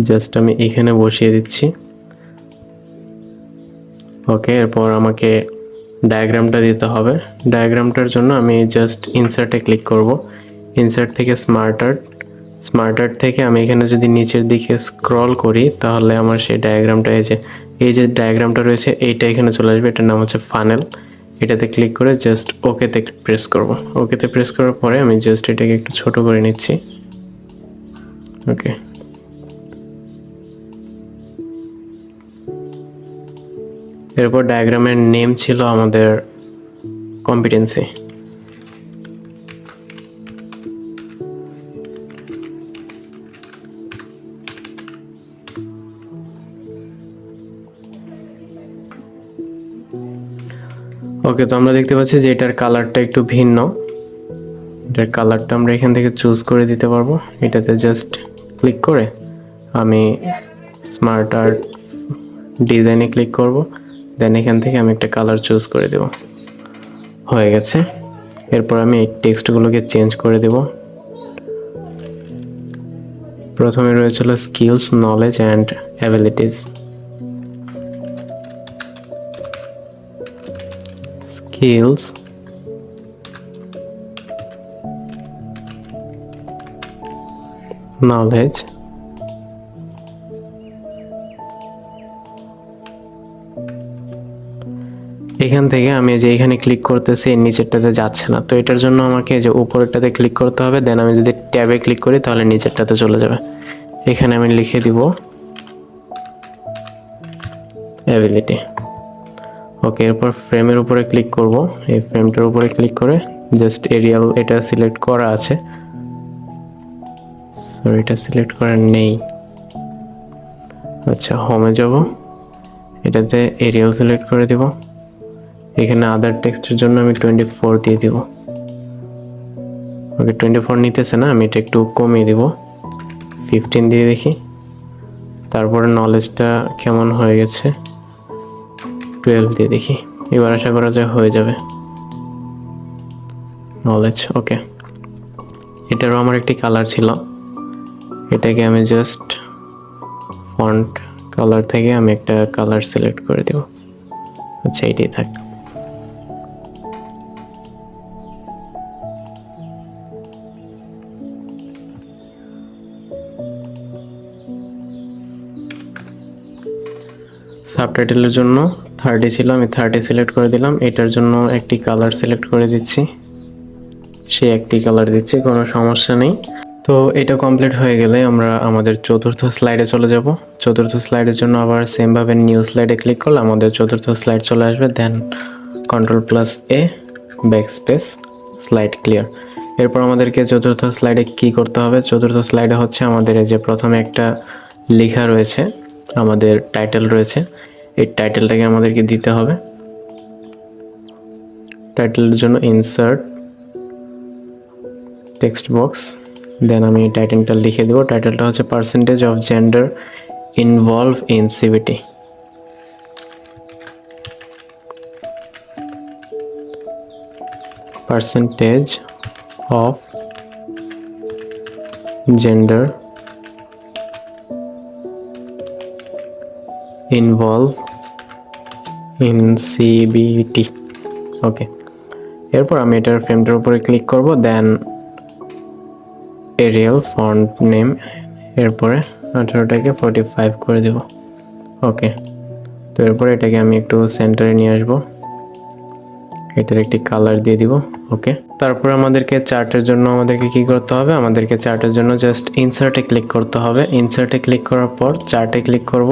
জাস্ট আমি এখানে বসিয়ে দিচ্ছি। ওকে, এরপর আমাকে ডায়াগ্রামটা দিতে হবে। ডায়াগ্রামটার জন্য আমি জাস্ট ইনসার্টে ক্লিক করব, ইনসার্ট থেকে স্মার্ট আর্ট থেকে আমি এখানে যদি নিচের দিকে স্ক্রল করি তাহলে আমার সেই ডায়াগ্রামটা এই যে ডায়াগ্রামটা রয়েছে এইটা এখানে চলে আসবে। এটার নাম হচ্ছে ফানেল। এটাতে ক্লিক করে জাস্ট ওকেতে প্রেস করব। ওকেতে প্রেস করার পরে আমি জাস্ট এটাকে একটু ছোট করে নিচ্ছি। ওকে, এরপর ডায়াগ্রামের নেম ছিল আমাদের কম্পিটেন্সি। ওকে, তো আমরা দেখতে পাচ্ছি যে এটার কালারটা একটু ভিন্ন। এটার কালারটা আমরা এখান থেকে চুজ করে দিতে পারবো। এটাতে জাস্ট ক্লিক করে আমি স্মার্ট আর্ট ডিজাইনে ক্লিক করব, দেন এখান থেকে আমি একটা কালার চুজ করে দেব। হয়ে গেছে। এরপর আমি এই টেক্সটগুলোকে চেঞ্জ করে দেব। প্রথমে রয়েছিল skills, knowledge and abilities. Skills, knowledge, এখান থেকে আমি যে এখানে ক্লিক করতেছি নিচেরটাতে যাচ্ছে না, তো এটার জন্য আমাকে যে উপরেরটাতে ক্লিক করতে হবে। দেন আমি যদি ট্যাবে ক্লিক করি তাহলে নিচেরটাতে চলে যাবে। এখানে আমি লিখে দিব অ্যাবিলিটি। ওকে, এরপর ফ্রেমের উপরে ক্লিক করব। এই ফ্রেমটার উপরে ক্লিক করে জাস্ট এরিয়াল, এটা সিলেক্ট করা আছে, সরি এটা সিলেক্ট করা নেই। আচ্ছা, হোমে যাব, এটাতে এরিয়াল সিলেক্ট করে দিব। এখানে আদার টেক্সটের জন্য আমি 24 দিয়ে দিব। ওকে, 24 নিতেছে না, আমি এটা একটু কমিয়ে দিব, 15 দিয়ে দেখি। তারপরে নলেজটা কেমন হয়ে গেছে, 12 দিয়ে দেখি। এবার আশা করা যায় হয়ে যাবে নলেজ। ওকে, এটারও আমার একটি কালার ছিল, এটাকে আমি জাস্ট ফন্ট কালার থেকে আমি একটা কালার সিলেক্ট করে দেব। আচ্ছা, এটাই থাক। সাবটাইটেলের জন্য 30 ছিল, আমি 30 সিলেক্ট করে দিলাম। এটার জন্য একটি কালার সিলেক্ট করে দিচ্ছি, সে একটি কালার দিচ্ছি, কোনো সমস্যা নেই। তো এটা কমপ্লিট হয়ে গেলে আমরা আমাদের চতুর্থ স্লাইডে চলে যাব। চতুর্থ স্লাইডের জন্য আবার সেমভাবে নিউ স্লাইডে ক্লিক করলে আমাদের চতুর্থ স্লাইড চলে আসবে। দেন Ctrl+A, ব্যাকস্পেস, স্লাইড ক্লিয়ার। এরপর আমাদেরকে চতুর্থ স্লাইডে কি করতে হবে? চতুর্থ স্লাইডে হচ্ছে আমাদের এই যে প্রথমে একটা লেখা রয়েছে, আমাদের টাইটেল রয়েছে, এই টাইটেলটাকে আমাদেরকে দিতে হবে। টাইটেলের জন্য ইনসার্ট, টেক্সট বক্স, দেন আমি টাইটেলটা লিখে দেবো। টাইটেলটা হচ্ছে percentage of gender involve in CVT. percentage of gender involved in CBT. ওকে, এরপর আমি এটার ফ্রেমটার উপরে ক্লিক করব, দেন এরিয়াল ফন্ট নেম, এরপরে 18টাকে 45 করে দেব। ওকে, তো এরপরে এটাকে আমি একটু সেন্টারে নিয়ে আসব, এটার একটি কালার দিয়ে দিব। ওকে, তারপর আমাদেরকে চার্টের জন্য আমাদেরকে কি করতে হবে, আমাদেরকে চার্টের জন্য জাস্ট ইনসার্টে ক্লিক করতে হবে। ইনসার্টে ক্লিক করার পর চার্টে ক্লিক করব,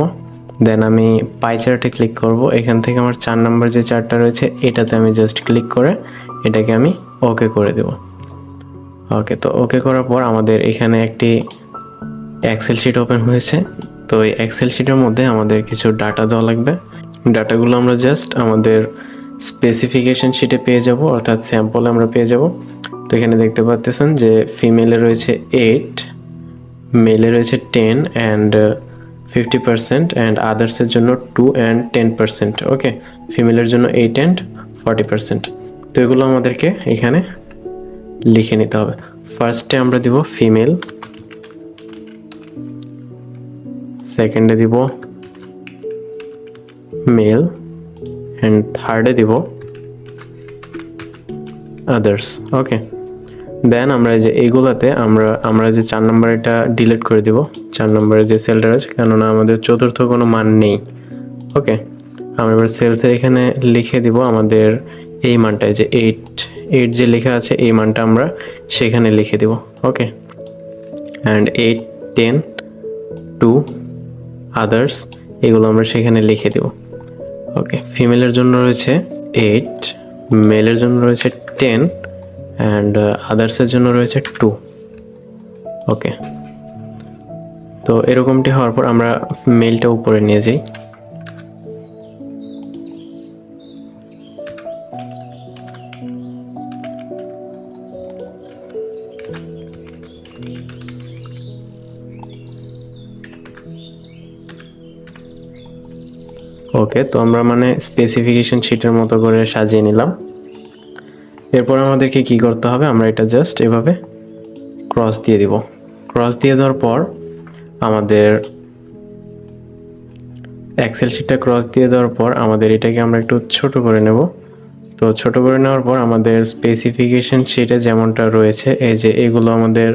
দেন আমি পাই চার্টে ক্লিক করব। এখান থেকে আমার 4 নম্বর যে চার্টটা রয়েছে এটাতে আমি জাস্ট ক্লিক করে এটাকে আমি ওকে করে দেব। ওকে, তো ওকে করার পর আমাদের এখানে একটি এক্সেল শিট ওপেন হয়েছে। তো এই এক্সেল শিটের মধ্যে আমাদের কিছু ডাটা দেওয়া লাগবে। ডাটাগুলো আমরা জাস্ট আমাদের স্পেসিফিকেশন শিটে পেয়ে যাব, অর্থাৎ স্যাম্পলে আমরা পেয়ে যাব। তো এখানে দেখতে পাচ্ছেন যে ফিমেলে রয়েছে 8, মেলে রয়েছে 10 অ্যান্ড 50% অ্যান্ড আদার্সের জন্য 2 অ্যান্ড 10%। ওকে, ফিমেলের জন্য 8 অ্যান্ড 40%। তো এগুলো আমাদেরকে এখানে লিখে নিতে হবে। ফার্স্টে আমরা দিব ফিমেল, সেকেন্ডে দিব মেল অ্যান্ড থার্ডে দিব আদার্স। ওকে, দেন আমরা যে এইগুলাতে আমরা যে 4 নম্বর এটা ডিলিট করে দিব, 4 নম্বরে যে সেলটা রয়েছে, কেননা আমাদের চতুর্থ কোনো মান নেই। ওকে, আমরা এবার সেলসের এখানে লিখে দিব আমাদের এই মানটায় যে 8 যে লেখা আছে এই মানটা আমরা সেখানে লিখে দিব। ওকে, অ্যান্ড 8, 10, 2 আদার্স এগুলো আমরা সেখানে লিখে দেব। ওকে, ফিমেলের জন্য রয়েছে 8, মেলের জন্য রয়েছে 10 অ্যান্ড আদার্সের জন্য রয়েছে 2। ওকে, তো এরকমটি হওয়ার পর আমরা মেলটা উপরে নিয়ে যাই। ওকে, তো আমরা মানে স্পেসিফিকেশন শিটের মতো করে সাজিয়ে নিলাম। এরপর আমাদেরকে কি করতে হবে, আমরা এটা জাস্ট এভাবে ক্রস দিয়ে দিব। ক্রস দিয়ে দেওয়ার পর আমাদের এক্সেল শিটটা ক্রস দিয়ে দেওয়ার পর আমাদের এটাকে আমরা একটু ছোট করে নেব। তো ছোট করে নেওয়ার পর আমাদের স্পেসিফিকেশন শিটে যেমনটা রয়েছে এই যে এগুলো আমাদের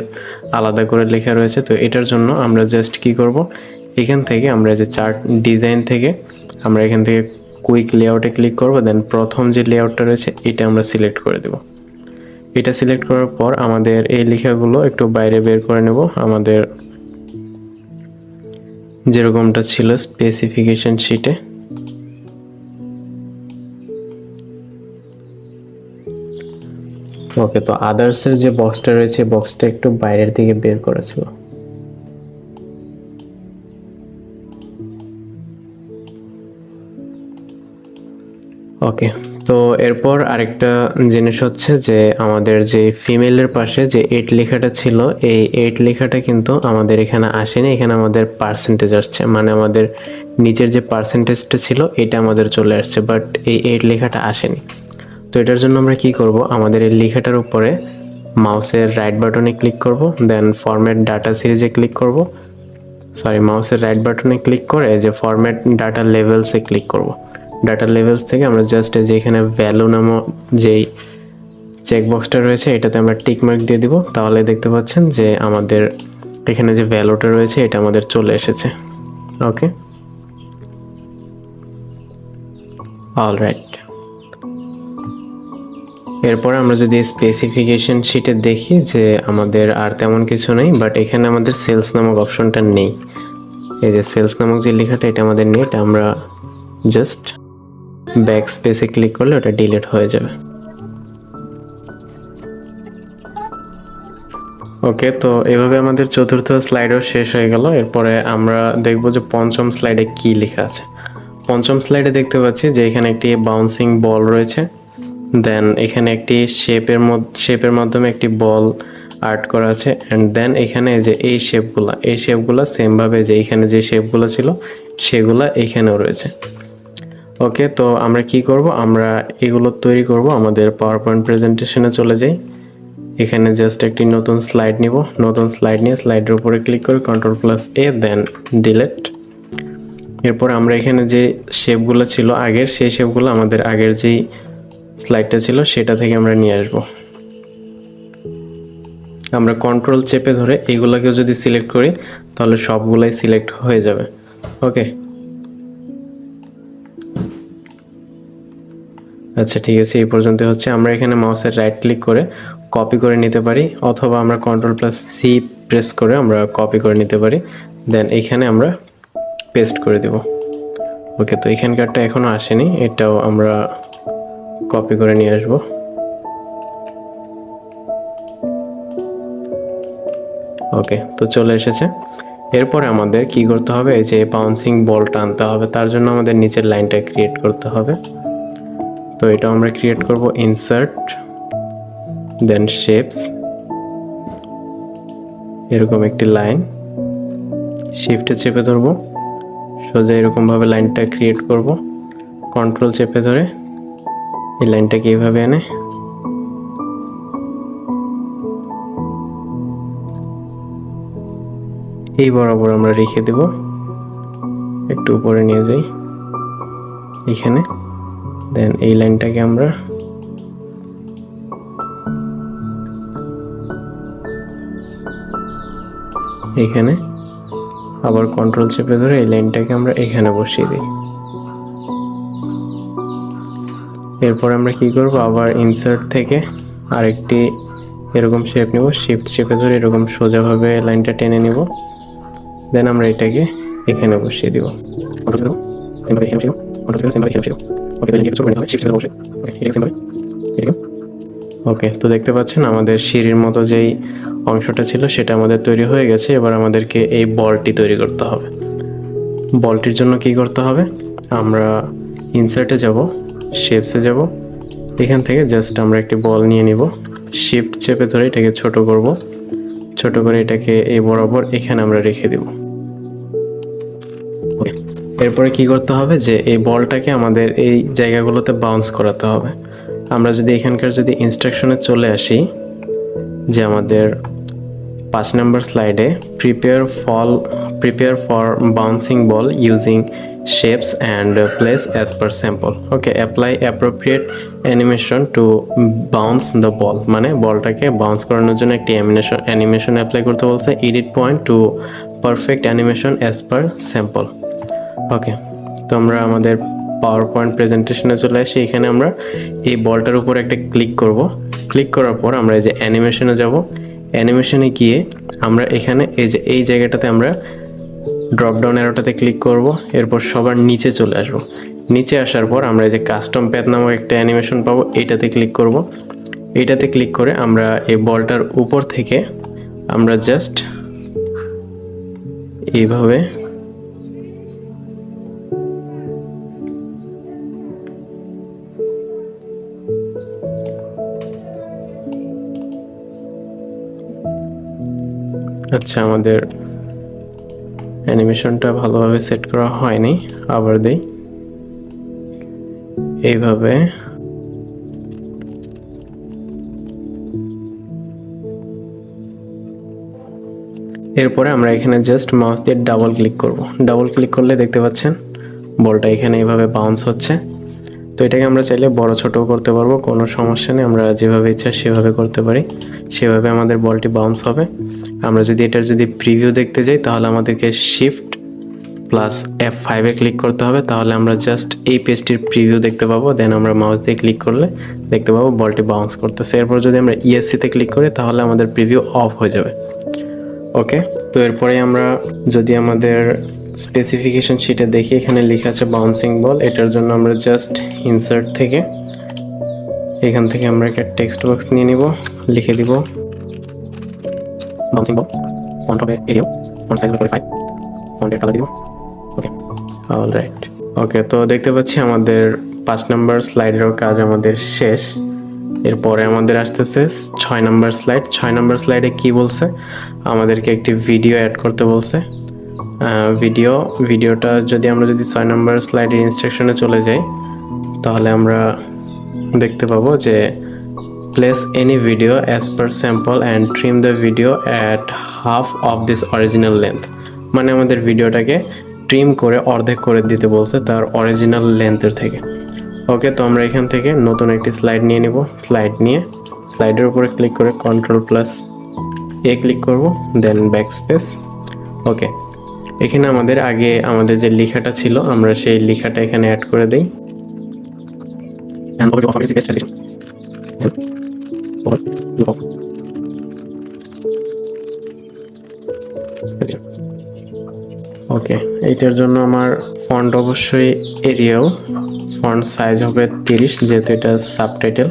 আলাদা করে লেখা রয়েছে। তো এটার জন্য আমরা জাস্ট কি করব, এখান থেকে আমরা যে চার্ট ডিজাইন থেকে আমরা এখান থেকে কুইক লেআউটে ক্লিক করব, দেন প্রথম যে লেআউটটা রয়েছে এটা আমরা সিলেক্ট করে দেব। এটা সিলেক্ট করার পর আমাদের এই লেখাগুলো একটু বাইরে বের করে নেব, আমাদের যেরকমটা ছিল স্পেসিফিকেশন শিটে। ওকে, তো আদার্সের যে বক্সটা রয়েছে বক্সটা একটু বাইরের দিকে বের করেছিল। ওকে, তো এরপর আরেকটা জিনিস হচ্ছে যে আমাদের যে ফিমেলের পাশে যে 8 লেখাটা ছিল এই 8 লেখাটা কিন্তু আমাদের এখানে আসেনি, এখানে আমাদের পার্সেন্টেজ আসছে, মানে আমাদের নিচের যে পার্সেন্টেজটা ছিল এটা আমাদের চলে আসছে, বাট এই 8 লেখাটা আসেনি। তো এটার জন্য আমরা কি করব, আমাদের এই লেখাটার উপরে মাউসের রাইট বাটনে ক্লিক করব, দেন ফরম্যাট ডাটা সিরিজে ক্লিক করব, মাউসের রাইট বাটনে ক্লিক করে যে ফরম্যাট ডাটা লেভেলসে ক্লিক করব। ডাটা লেভেলস থেকে আমরা জাস্ট যে এখানে ভ্যালু নামক যেই চেকবক্সটা রয়েছে এটাতে আমরা টিক মার্ক দিয়ে দিব, তাহলে দেখতে পাচ্ছেন যে আমাদের এখানে যে ভ্যালুটা রয়েছে এটা আমাদের চলে এসেছে। ওকে, অলরাইট। এরপর আমরা যদি স্পেসিফিকেশন শিটে দেখি যে আমাদের আর তেমন কিছু নেই, বাট এখানে আমাদের সেলস নামক অপশনটা নেই। এই যে সেলস নামক যে লেখাটা এটা আমাদের নেই, এটা আমরা জাস্ট ব্যাক স্পেসে ক্লিক করলে ওটা ডিলিট হয়ে যাবে। ওকে, তো এভাবে আমাদের চতুর্থ স্লাইডও শেষ হয়ে গেল। এরপরে আমরা দেখব যে পঞ্চম স্লাইডে কি লেখা আছে। পঞ্চম স্লাইডে দেখতে পাচ্ছি যে এখানে একটি বাউন্সিং বল রয়েছে, দেন এখানে একটি শেপের মাধ্যমে একটি বল আর্ট করা আছে, অ্যান্ড দেন এখানে যে এই শেপগুলা সেমভাবে যে এখানে যে শেপগুলো ছিল সেগুলা এখানেও রয়েছে। ওকে, তো আমরা কি করব, আমরা এগুলো তৈরি করব। আমাদের পাওয়ার পয়েন্ট প্রেজেন্টেশনে চলে যাই। এখানে জাস্ট একটি নতুন স্লাইড নিব, নতুন স্লাইড নিয়ে স্লাইডের উপরে ক্লিক করে Ctrl+A দেন ডিলিট। এরপর আমরা এখানে যে শেপগুলো ছিল আগের, সেই শেপগুলো আমাদের আগের যেই স্লাইডটা ছিল সেটা থেকে আমরা নিয়ে আসব। আমরা কন্ট্রোল চেপে ধরে এগুলোকেও যদি সিলেক্ট করি তাহলে সবগুলাই সিলেক্ট হয়ে যাবে। ওকে, আচ্ছা ঠিক আছে, এই পর্যন্ত হচ্ছে। আমরা এখানে মাউসের রাইট ক্লিক করে কপি করে নিতে পারি, অথবা আমরা Ctrl+C প্রেস করে আমরা কপি করে নিতে পারি, দেন এখানে আমরা পেস্ট করে দেব। ওকে, তো এখানকারটা এখনো আসেনি, এটাও আমরা কপি করে নিয়ে আসব। ওকে, তো চলে এসেছে। এরপরে আমাদের কি করতে হবে, এই যে বাউন্সিং বলটা আনতে হবে, তার জন্য আমাদের নিচের লাইনটা ক্রিয়েট করতে হবে। তো এটা আমরা ক্রিয়েট করব, ইনসার্ট দেন শেপস, এরকম একটি লাইন শিফটে চেপে ধরবো, সোজা এরকমভাবে লাইনটা ক্রিয়েট করব। কন্ট্রোল চেপে ধরে এই লাইনটাকে এইভাবে এনে এই বরাবর আমরা রেখে দেব। একটু উপরে নিয়ে যাই এখানে, দেন এই লাইনটাকে আমরা এখানে আবার কন্ট্রোল চেপে ধরে এই লাইনটাকে আমরা এখানে বসিয়ে দিই। এরপর আমরা কি করব, আবার ইনসার্ট থেকে আরেকটি এরকম শেপ নিব, শিফট চেপে ধরে এরকম সোজাভাবে লাইনটা টেনে নিব, দেন আমরা এটাকে এখানে বসিয়ে দিব। ওকে, তো দেখতে পাচ্ছেন আমাদের সিঁড়ির মতো যেই অংশটা ছিল সেটা আমাদের তৈরি হয়ে গেছে। এবার আমাদেরকে এই বলটি তৈরি করতে হবে। বলটির জন্য কি করতে হবে, আমরা ইনসার্টে যাব, শেপসে যাব, এখান থেকে জাস্ট আমরা একটি বল নিয়ে নিব, শিফট চেপে ধরে এটাকে ছোট করব, ছোট করে এটাকে এই বরাবর এখানে আমরা রেখে দেব। ওকে, এরপরে কি করতে হবে, যে এই বলটাকে আমাদের এই জায়গাগুলোতে বাউন্স করাতে হবে। আমরা যদি এখানকার যদি ইনস্ট্রাকশনে চলে আসি, যে আমাদের 5 নম্বর স্লাইডে prepare for bouncing ball using shapes and place as per sample. Okay, apply appropriate animation to bounce the ball, মানে বলটাকে বাউন্স করানোর জন্য একটি অ্যানিমেশন অ্যাপ্লাই করতে বলছে। Edit point to perfect animation as per sample. Okay, তো আমরা আমাদের পাওয়ার পয়েন্ট প্রেজেন্টেশনে চলে আসি। এখানে আমরা এই বলটার উপর একটা ক্লিক করব। ক্লিক করার পর আমরা এই যে অ্যানিমেশনে যাব, অ্যানিমেশনে গিয়ে আমরা এখানে এই যে এই জায়গাটাতে আমরা ড্রপ ডাউন অ্যারোটাতে ক্লিক করব। এরপর সবার নিচে চলে আসব। নিচে আসার পর আমরা এই যে কাস্টম প্যাথ নামক একটা অ্যানিমেশন পাবো, এইটাতে ক্লিক করব। এইটাতে ক্লিক করে আমরা এই বলটার উপর থেকে আমরা জাস্ট এইভাবে আচ্ছা, আমাদের অ্যানিমেশনটা ভালোভাবে সেট করা হয়নি, আবার দেই। এইভাবে এরপরে আমরা এখানে জাস্ট মাউস দিয়ে ডাবল ক্লিক করব। ডাবল ক্লিক করলে দেখতে পাচ্ছেন বলটা এখানে এইভাবে বাউন্স হচ্ছে। তো এটাকে আমরা চাইলে বড় ছোটও করতে পারবো, কোনো সমস্যা নেই। আমরা যেভাবে ইচ্ছা সেভাবে করতে পারি, সেভাবে আমাদের বলটি বাউন্স হবে। আমরা যদি এটার প্রিভিউ দেখতে যাই তাহলে আমাদেরকে শিফট প্লাস F5-এ ক্লিক করতে হবে, তাহলে আমরা জাস্ট এই পেজটির প্রিভিউ দেখতে পাবো। দেন আমরা মাউস দিয়ে ক্লিক করলে দেখতে পাবো বলটি বাউন্স করতেছে। এরপর যদি আমরা ESC-তে ক্লিক করি তাহলে আমাদের প্রিভিউ অফ হয়ে যাবে। ওকে, তো এরপরে আমরা যদি আমাদের স্পেসিফিকেশন শিটে দেখি, এখানে লেখা আছে বাউন্সিং বল। এটার জন্য আমরা জাস্ট ইনসার্ট থেকে এখান থেকে আমরা একটা টেক্সট বক্স নিয়ে নিব, লিখে দিব বাউন্সিং বল। ফন্ট হবে এরিয়াল, ফন্ট সাইজ হবে 45, ফন্টের কালার দিব। ওকে, অলরাইট। ওকে, তো দেখতে পাচ্ছি আমাদের 5 নম্বর স্লাইডের কাজ আমাদের শেষ। এরপরে আমাদের আসতেছে 6 নম্বর স্লাইড। 6 নম্বর স্লাইডে কি বলছে, আমাদেরকে একটি ভিডিও অ্যাড করতে বলছে। ভিডিওটা যদি আমরা 6 নম্বর স্লাইডের ইনস্ট্রাকশনে চলে যাই, তাহলে আমরা দেখতে পাবো যে place any video as per sample and trim the video at half of this original length. মানে আমাদের ভিডিওটাকে ট্রিম করে অর্ধেক করে দিতে বলছে তার অরিজিনাল লেন্থের থেকে। ওকে, তো আমরা এখান থেকে নতুন একটি স্লাইড নিয়ে নিব। স্লাইড নিয়ে স্লাইডের উপরে ক্লিক করে Ctrl+A ক্লিক করব, দেন ব্যাকস্পেস। ওকে, এখানে আমাদের যে লেখাটা ছিল আমরা সেই লেখাটা এখানে অ্যাড করে দেই। ওকে, এইটার জন্য আমার ফন্ট অবশ্যই এরিয়াল, ফন্ট সাইজ হবে 30 যেহেতু এটা সাবটাইটেল।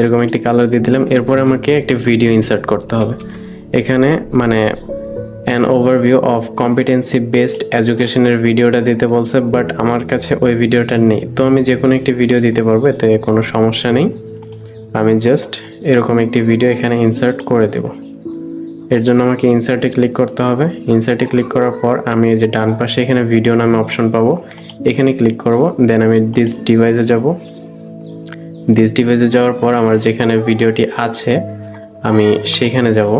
এরকম একটি কালার দিয়ে দিলাম। এরপর আমাকে একটি ভিডিও ইনসার্ট করতে হবে এখানে, মানে an overview of competency based এডুকেশনের ভিডিওটা দিতে বলছে, বাট আমার কাছে ওই ভিডিওটা নেই। তো আমি যে কোনো একটি ভিডিও দিতে পারবো, এতে কোনো সমস্যা নেই। আমি জাস্ট এরকম একটি ভিডিও এখানে ইনসার্ট করে দেব। এর জন্য আমাকে ইনসার্টে ক্লিক করতে হবে। ইনসার্টে ক্লিক করার পর আমি এই যে ডান পাশে এখানে ভিডিও নামে অপশন পাবো, এখানে ক্লিক করব। দেন আমি দিস ডিভাইসে যাব। দিস ডিভাইসে যাওয়ার পর আমার যেখানে ভিডিওটি আছে আমি সেখানে যাব,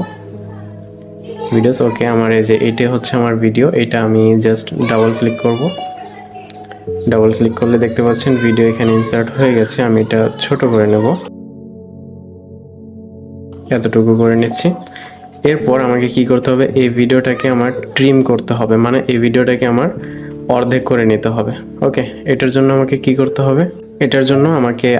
ভিডিওস। ওকে, আমার এই যে এটা হচ্ছে আমার ভিডিও, এটা আমি জাস্ট ডাবল ক্লিক করব। ডাবল ক্লিক করলে দেখতে পাচ্ছেন ভিডিও এখানে ইনসার্ট হয়ে গেছে। আমি এটা ছোট করে নেব, এতটুকু করে নিচ্ছি। এরপর আমাকে কি করতে হবে, এই ভিডিওটাকে আমার ট্রিম করতে হবে, মানে এই ভিডিওটাকে আমার অর্ধেক করে নিতে হবে। ওকে, এটার জন্য আমাকে কি করতে হবে, এটার জন্য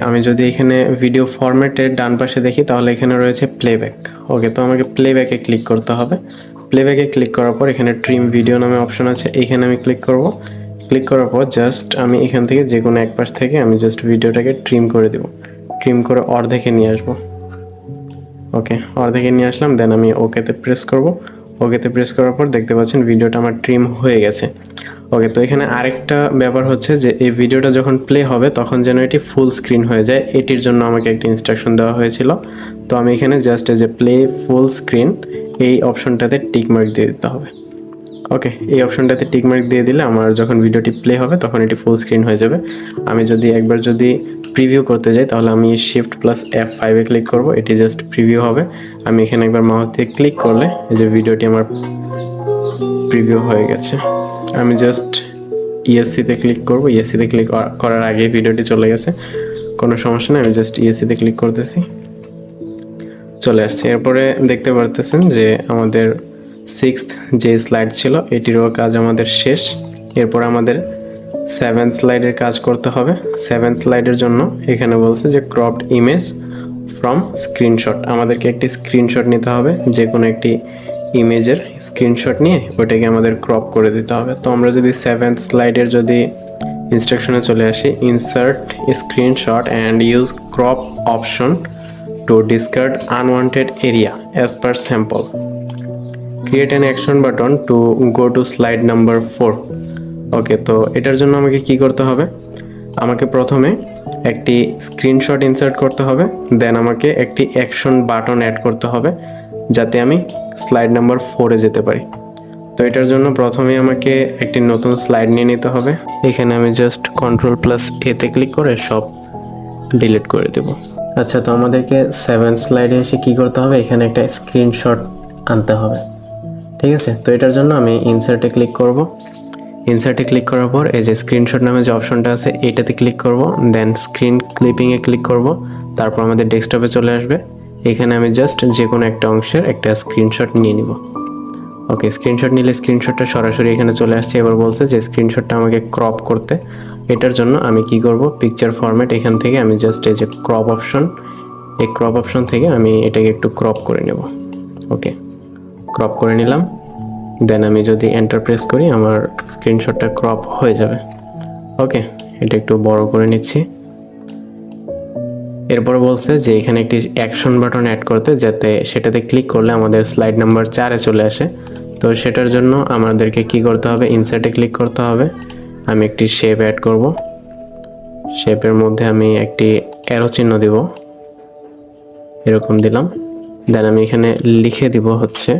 আমি যদি এখানে ভিডিও ফরম্যাটের ডান পাশে দেখি তাহলে এখানে রয়েছে প্লেব্যাক। ওকে, তো আমাকে প্লেব্যাকে ক্লিক করতে হবে। প্লেব্যাকে ক্লিক করার পর এখানে ট্রিম ভিডিও নামে অপশন আছে, এখানে আমি ক্লিক করব। ক্লিক করার পর জাস্ট আমি এখান থেকে যে কোনো এক পাশ থেকে আমি জাস্ট ভিডিওটাকে ট্রিম করে দেব। ট্রিম করে অর্ধেকে নিয়ে আসবো। ওকে, অর্ধেকে নিয়ে আসলাম। দেন আমি ওকেতে প্রেস করব। ওকেতে প্রেস করার পর দেখতে পাচ্ছেন ভিডিওটা আমার ট্রিম হয়ে গেছে। ওকে, তো এখানে আরেকটা ব্যাপার হচ্ছে যে এই ভিডিওটা যখন প্লে হবে তখন যেন এটি ফুল স্ক্রিন হয়ে যায়, এটির জন্য আমাকে একটা ইনস্ট্রাকশন দেওয়া হয়েছিল। তো আমি এখানে জাস্ট এই যে প্লে ফুল স্ক্রিন এই অপশনটাতে টিক মার্ক দিয়ে দিতে হবে। ওকে, এই অপশনটাতে টিক মার্ক দিয়ে দিলে আমার যখন ভিডিওটি প্লে হবে তখন এটি ফুল স্ক্রিন হয়ে যাবে। আমি একবার যদি প্রিভিউ করতে যাই তাহলে আমি Shift+F5 ক্লিক করব, এটি জাস্ট প্রিভিউ হবে। আমি এখানে একবার মাউস দিয়ে ক্লিক করলে এই যে ভিডিওটি আমার প্রিভিউ হয়ে গেছে। আমি জাস্ট ESC-তে ক্লিক করব। ESC-তে ক্লিক করার আগে ভিডিওটি চলে গেছে, কোনো সমস্যা নেই। আমি জাস্ট ESC-তে ক্লিক করতেছি, চলে আসছে। এরপরে দেখতে পারতেছেন যে আমাদের 6th যে স্লাইড ছিল এটিরও কাজ আমাদের শেষ। এরপর আমাদের 7 স্লাইডের কাজ করতে হবে। 7 স্লাইডের জন্য এখানে বলছে যে ক্রপড ইমেজ ফ্রম স্ক্রিনশট। আমাদেরকে একটি স্ক্রিনশট নিতে হবে, যে কোনো একটি ইমেজের স্ক্রিনশট নিয়ে ওইটাকে আমাদের ক্রপ করে দিতে হবে। তো আমরা যদি 7th স্লাইডের ইনস্ট্রাকশনে চলে আসি, insert screenshot and use crop option to discard unwanted area as per sample, create an action button to go to slide number 4। Okay, তো এটার জন্য আমাকে কি করতে হবে, আমাকে প্রথমে একটি স্ক্রিনশট ইনসার্ট করতে হবে, দেন আমাকে একটি অ্যাকশন বাটন অ্যাড করতে হবে যাতে আমি স্লাইড নাম্বার 4-এ যেতে পারি। তো এটার জন্য প্রথমে আমাকে একটি নতুন স্লাইড নিয়ে নিতে হবে। এখানে আমি জাস্ট Ctrl+A-তে ক্লিক করে সব ডিলিট করে দেব। আচ্ছা, তো আমাদেরকে 7 স্লাইডে এসে কি করতে হবে, এখানে একটা স্ক্রিনশট আনতে হবে। ঠিক আছে, তো এটার জন্য আমি ইনসার্টে ক্লিক করব। ইনসার্টে ক্লিক করার পর এই যে স্ক্রিনশট নামে যে অপশনটা আছে এটাতে ক্লিক করব, দেন স্ক্রিন ক্লিপিংয়ে ক্লিক করব। তারপর আমাদের ডেস্কটপে চলে আসবে। এখানে আমি জাস্ট যে কোনো একটা অংশের একটা স্ক্রিনশট নিয়ে নিব। ওকে, স্ক্রিনশট নিলে স্ক্রিনশটটা সরাসরি এখানে চলে আসছে। এবার বলছে যে স্ক্রিনশটটা আমাকে ক্রপ করতে। এটার জন্য আমি কি করব, পিকচার ফরম্যাট এখান থেকে আমি জাস্ট এই যে ক্রপ অপশন, এই ক্রপ অপশন থেকে আমি এটাকে একটু ক্রপ করে নেব। ওকে, ক্রপ করে নিলাম। দেন আমি যদি এন্টার প্রেস করি আমার স্ক্রিনশটটা ক্রপ হয়ে যাবে। ওকে, এটা একটু বড় করে নিচ্ছি। এরপর বলছে যে এখানে একটি অ্যাকশন বাটন অ্যাড করতে, যাতে সেটাতে ক্লিক করলে আমাদের স্লাইড নাম্বার 4-এ চলে আসে। তো সেটার জন্য আমাদেরকে কি করতে হবে, ইনসার্টে ক্লিক করতে হবে। আমি একটি শেপ অ্যাড করব। শেপের মধ্যে আমি একটি অ্যারো চিহ্ন দিব, এরকম দিলাম। দেন আমি এখানে লিখে দিব হচ্ছে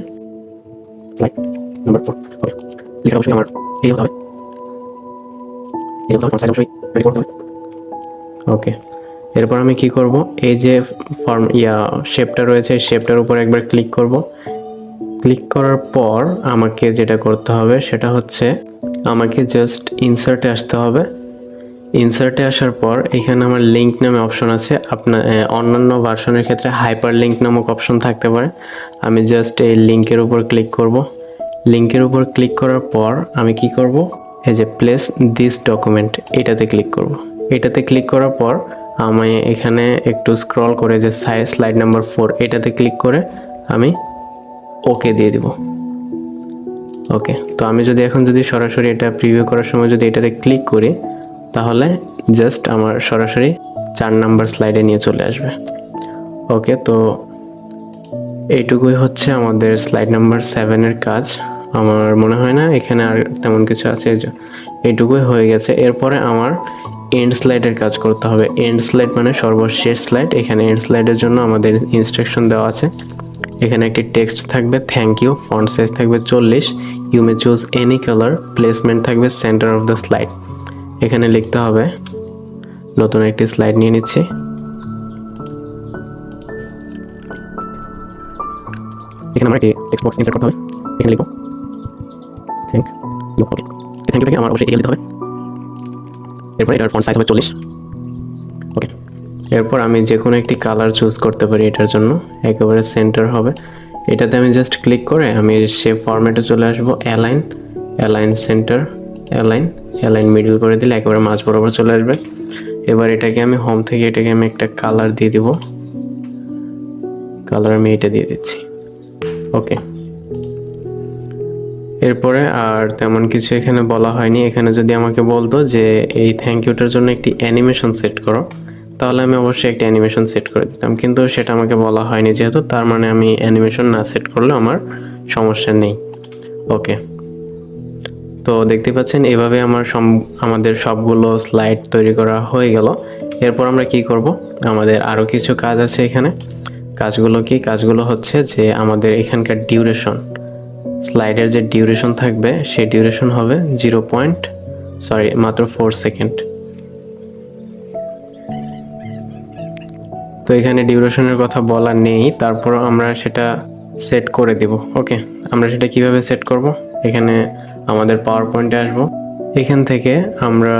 স্লাইড নাম্বার 4 ওকে লেখা অবশ্যই আমার এই হতে হবে ফন্ট সাইজ অবশ্যই 24 হবে ওকে এরপর আমি কি করব এই যে ফর্ম শেপটা রয়েছে এই শেপটার উপর একবার ক্লিক করব ক্লিক করার পর আমাকে যেটা করতে হবে সেটা হচ্ছে আমাকে জাস্ট ইনসার্টে আসতে হবে ইনসার্টে আসার পর এখানে আমার লিঙ্ক নামে অপশন আছে আপনার অন্যান্য ভার্সনের ক্ষেত্রে হাইপার লিঙ্ক নামক অপশন থাকতে পারে আমি জাস্ট এই লিঙ্কের উপর ক্লিক করব লিঙ্কের উপর ক্লিক করার পর আমি কি করব এই যে প্লেস দিস ডকুমেন্ট এটাতে ক্লিক করব এটাতে ক্লিক করার পর আমি এখানে একটু স্ক্রল করে যে স্লাইড নাম্বার 4 এটাতে ক্লিক করে আমি ওকে দিয়ে দিব ওকে তো আমি যদি এখন যদি সরাসরি এটা প্রিভিউ করার সময় যদি এটাতে ক্লিক করি তাহলে জাস্ট আমার সরাসরি 4 নাম্বার স্লাইডে নিয়ে চলে আসবে ওকে তো এইটুকুই হচ্ছে আমাদের স্লাইড নাম্বার 7 এর কাজ আমার মনে হয় না এখানে আর তেমন কিছু আছে এইটুকুই হয়ে গেছে এরপরে আমার এন্ড স্লাইডের কাজ করতে হবে এন্ড স্লাইড মানে সর্বশেষ স্লাইড এখানে এন্ড স্লাইডের জন্য আমাদের ইনস্ট্রাকশন দেওয়া আছে এখানে একটি টেক্সট থাকবে থ্যাংক ইউ ফন্ট সাইজ থাকবে 40 you may choose any colour placement থাকবে সেন্টার অফ দ্য স্লাইড এখানে লিখতে হবে নতুন একটি স্লাইড নিয়ে নিচ্ছি এখানে আমরা একটি টেক্সট বক্স ইনসার্ট করতে হবে এখানে লিখব thank you okay thank you থেকে আমার অবশ্যই এখানে দিতে হবে এরপর এটার ফন্ট সাইজ হবে 40 ওকে এরপর আমি যে কোনো একটি কালার চুজ করতে পারি এটার জন্য একেবারে সেন্টার হবে এটাতে আমি জাস্ট ক্লিক করে আমি শেপ ফরম্যাটে চলে আসব অ্যালাইন সেন্টার অ্যালাইন মিডল করে দিলে একেবারে মাঝ বরাবর চলে আসবে এবার এটাকে আমি হোম থেকে এটাকে আমি একটা কালার দিয়ে দিব কালার আমি এটা দিয়ে দিচ্ছি ওকে এরপরে আর তেমন কিছু এখানে বলা হয়নি এখানে যদি আমাকে বলতো যে এই থ্যাংক ইউটার জন্য একটি অ্যানিমেশন সেট করো তাহলে আমি অবশ্যই একটা অ্যানিমেশন সেট করে দিতাম কিন্তু সেটা আমাকে বলা হয়নি যেহেতু তার মানে আমি অ্যানিমেশন না সেট করলে আমার সমস্যা নেই ওকে তো দেখতে পাচ্ছেন এইভাবে আমাদের সবগুলো স্লাইড তৈরি করা হয়ে গেল এরপর আমরা কি করব আমাদের আরও কিছু কাজ আছে এখানে কাজগুলো হচ্ছে যে আমাদের এখানকার ডিউরেশন স্লাইডের যে ডিউরেশন থাকবে সেই ডিউরেশন হবে মাত্র 4 সেকেন্ড তো এখানে ডিউরেশনের কথা বলা নেই তারপর আমরা সেটা সেট করে দেব ওকে আমরা সেটা কিভাবে সেট করব এখানে আমাদের পাওয়ার পয়েন্টে আসব এখান থেকে আমরা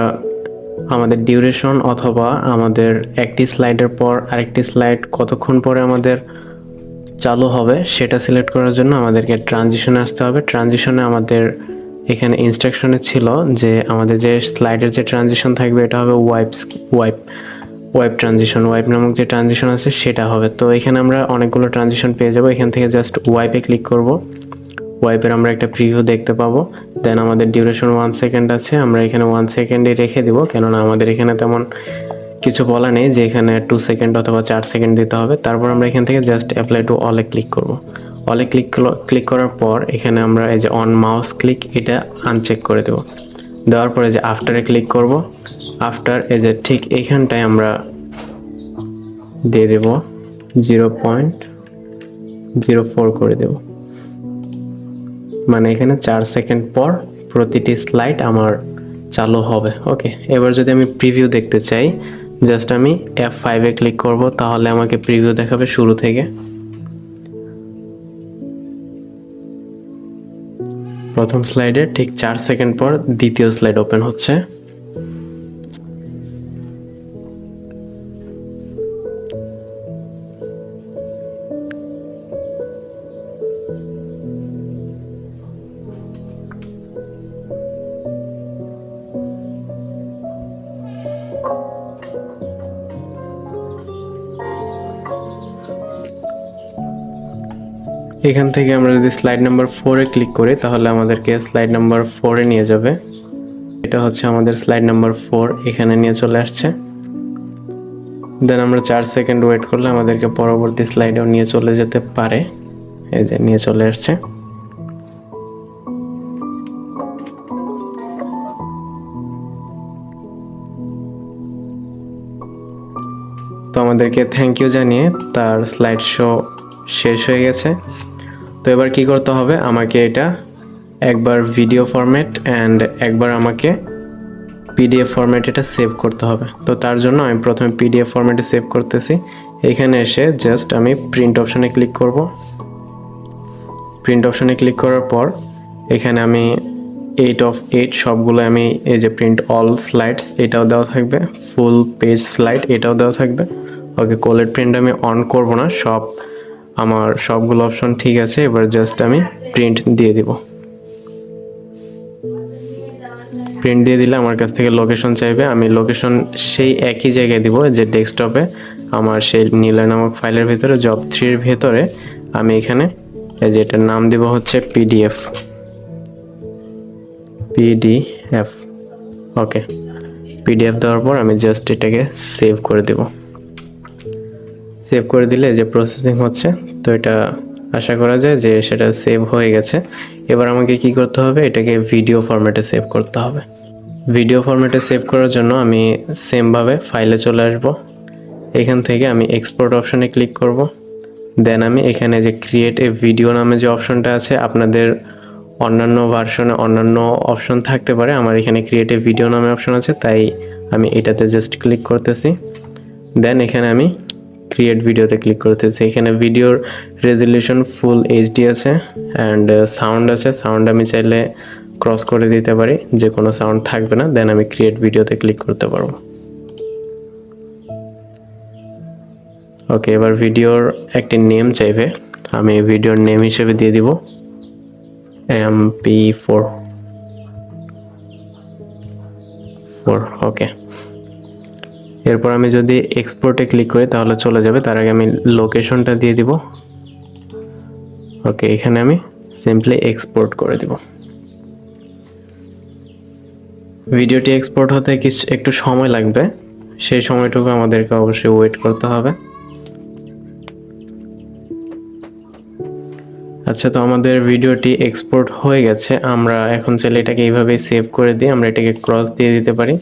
আমাদের ডিউরেশন অথবা আমাদের একটি স্লাইডের পর আরেকটি স্লাইড কতক্ষণ পরে আমাদের চালু হবে সেটা সিলেক্ট করার জন্য আমাদেরকে ট্রানজিশনে আসতে হবে ট্রানজিশনে আমাদের এখানে ইনস্ট্রাকশনে ছিল যে আমাদের যে স্লাইডের যে ট্রানজিশন থাকবে এটা হবে ওয়াইপ ট্রানজিশন ওয়াইপ নামক যে ট্রানজিশন আছে সেটা হবে তো এখানে আমরা অনেকগুলো ট্রানজিশন পেয়ে যাব এখান থেকে জাস্ট ওয়াইপে ক্লিক করব ওয়াইপের আমরা একটা প্রিভিউ দেখতে পাবো দেন আমাদের ডিউরেশন 1 সেকেন্ড আছে আমরা এখানে 1 সেকেন্ডে রেখে দিব কেননা আমাদের এখানে তেমন কিছু বলা নেই যে এখানে 2 সেকেন্ড অথবা 4 সেকেন্ড দিতে হবে তারপর আমরা এখান থেকে জাস্ট অ্যাপ্লাই টু অলে ক্লিক করব অলে ক্লিক করার পর এখানে আমরা এই যে অন মাউস ক্লিক এটা আনচেক করে দেব দেওয়ার পরে যে আফটারে ক্লিক করব আফটার এই যে ঠিক এইখানটায় আমরা দিয়ে দেব 0.04 করে দেব মানে এখানে 4 সেকেন্ড পর প্রতিটি স্লাইড আমার চালু হবে ওকে এবার যদি আমি প্রিভিউ দেখতে চাই জাস্ট আমি F5 এ ক্লিক করব তাহলে আমাকে প্রিভিউ দেখাবে শুরু থেকে প্রথম স্লাইডে ঠিক 4 সেকেন্ড পর দ্বিতীয় স্লাইড ওপেন হচ্ছে এখান থেকে আমরা যদি স্লাইড নাম্বার 4 এ ক্লিক করি তাহলে আমাদেরকে স্লাইড নাম্বার 4 এ নিয়ে যাবে এটা হচ্ছে আমাদের স্লাইড নাম্বার 4 এখানে নিয়ে চলে আসছে দেন আমরা 4 সেকেন্ড ওয়েট করলে আমাদেরকে পরবর্তী স্লাইডেও নিয়ে চলে যেতে পারে এই যে নিয়ে চলে আসছে তো আমাদেরকে থ্যাংক ইউ জানিয়ে তার স্লাইড শো শেষ হয়ে গেছে তো এবার কি করতে হবে, আমাকে এটা একবার ভিডিও ফরম্যাট অ্যান্ড একবার আমাকে পিডিএফ ফরম্যাট এটা সেভ করতে হবে। তো তার জন্য আমি প্রথমে পিডিএফ ফরম্যাটে সেভ করতেছি। এখানে এসে জাস্ট আমি প্রিন্ট অপশনে ক্লিক করব। প্রিন্ট অপশনে ক্লিক করার পর এখানে আমি 8/8 সবগুলো আমি এই যে প্রিন্ট অল স্লাইডস এটাও দেওয়া থাকবে, ফুল পেজ স্লাইড এটাও দেওয়া থাকবে। ওকে, কোলেট প্রিন্ট আমি অন করব না, আমার সবগুলো অপশন ঠিক আছে। এবার জাস্ট আমি প্রিন্ট দিয়ে দিব। প্রিন্ট দিয়ে দিলে আমার কাছ থেকে লোকেশন চাইবে, আমি লোকেশন সেই একই জায়গায় দিব যে ডেস্কটপে আমার সেই নিলয় নামক ফাইলের ভিতরে জব 3 এর ভিতরে আমি এখানে এই যে এটার নাম দিব হচ্ছে পিডিএফ। ওকে, পিডিএফ দেওয়ার পর আমি জাস্ট এটাকে সেভ করে দেব। সেভ করে দিলে যে প্রসেসিং হচ্ছে, তো এটা আশা করা যায় যে সেটা সেভ হয়ে গেছে। এবার আমাকে কি করতে হবে, এটাকে ভিডিও ফরম্যাটে সেভ করতে হবে। ভিডিও ফরম্যাটে সেভ করার জন্য আমি সেমভাবে ফাইলে চলে আসব। এখান থেকে আমি এক্সপোর্ট অপশনে ক্লিক করব। দেন আমি এখানে যে ক্রিয়েট এ ভিডিও নামে যে অপশনটা আছে, আপনাদের অন্যান্য ভার্সনে অন্যান্য অপশন থাকতে পারে, আমার এখানে ক্রিয়েট এ ভিডিও নামে অপশন আছে, তাই আমি এটাতে জাস্ট ক্লিক করতেছি। দেন এখানে আমি ক্রিয়েট ভিডিওতে ক্লিক করতেছি। এখানে ভিডিওর রেজলিউশন ফুল এইচডি আছে অ্যান্ড সাউন্ড আছে, সাউন্ড আমি চাইলে ক্রস করে দিতে পারি, যে কোনো সাউন্ড থাকবে না। দেন আমি ক্রিয়েট ভিডিওতে ক্লিক করতে পারবো। ওকে, এবার ভিডিওর একটি নেম চাইবে, আমি ভিডিওর নেম হিসেবে দিয়ে দিব MP4। ওকে, এরপর আমি যদি এক্সপোর্টে ক্লিক করি তাহলে চলে যাবে। তার আগে আমি লোকেশনটা দিয়ে দিব। ওকে, এখানে আমি সিম্পলি এক্সপোর্ট করে দিব। ভিডিওটি এক্সপোর্ট হতে একটু সময় লাগবে, সেই সময়টুকু আমাদেরকে অবশ্যই ওয়েট করতে হবে। আচ্ছা, তো আমাদের ভিডিওটি এক্সপোর্ট হয়ে গেছে। আমরা এখন চাইলে এটাকে এইভাবে সেভ করে দিই, আমরা এটাকে ক্রস দিয়ে দিতে পারি।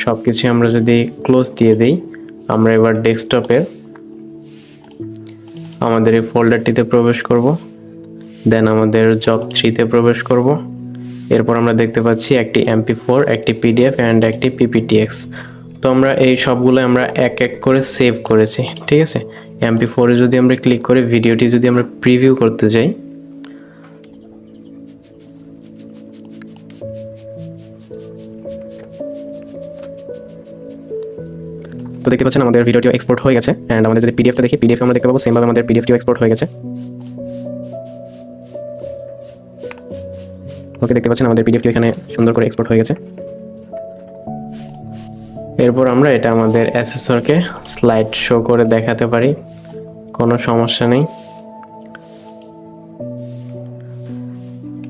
সব কিছু আমরা যদি ক্লোজ দিয়ে দিই, আমরা এবার ডেস্কটপের আমাদের এই ফোল্ডারটিতে প্রবেশ করব। দেন আমাদের জব 3তে প্রবেশ করব। এরপর আমরা দেখতে পাচ্ছি একটি MP4, একটি PDF অ্যান্ড একটি PPTX। তো আমরা এই সবগুলো আমরা এক এক করে সেভ করেছি, ঠিক আছে। MP4-এ যদি আমরা ক্লিক করি, ভিডিওটি যদি আমরা প্রিভিউ করতে যাই, তো দেখতে পাচ্ছেন আমাদের ভিডিওটিও এক্সপোর্ট হয়ে গেছে। অ্যান্ড আমাদের যদি পিডিএফটা দেখি, পিডিএফ আমরা দেখতে পাবো সেমভাবে আমাদের পিডিএফটিও এক্সপোর্ট হয়ে গেছে। ওকে, দেখতে পাচ্ছেন আমাদের পিডিএফটি এখানে সুন্দর করে এক্সপোর্ট হয়ে গেছে। এরপর আমরা এটা আমাদের অ্যাসেসরকে স্লাইড শো করে দেখাতে পারি, কোনো সমস্যা নেই।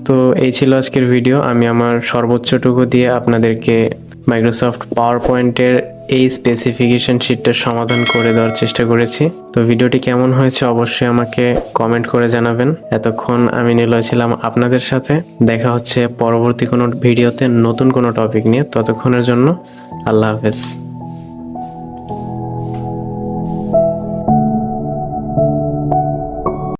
তো এই ছিল আজকের ভিডিও। আমি আমার সর্বোচ্চটুকু দিয়ে আপনাদেরকে মাইক্রোসফট পাওয়ার পয়েন্টের এই স্পেসিফিকেশন শিটটার সমাধান করে দেওয়ার চেষ্টা করেছি। তো ভিডিওটি কেমন হয়েছে অবশ্যই আমাকে কমেন্ট করে জানাবেন। এতক্ষণ আমি নিলয় ছিলাম আপনাদের সাথে। দেখা হচ্ছে পরবর্তী কোনো ভিডিওতে নতুন কোনো টপিক নিয়ে। ততক্ষণের জন্য আল্লাহ হাফেজ।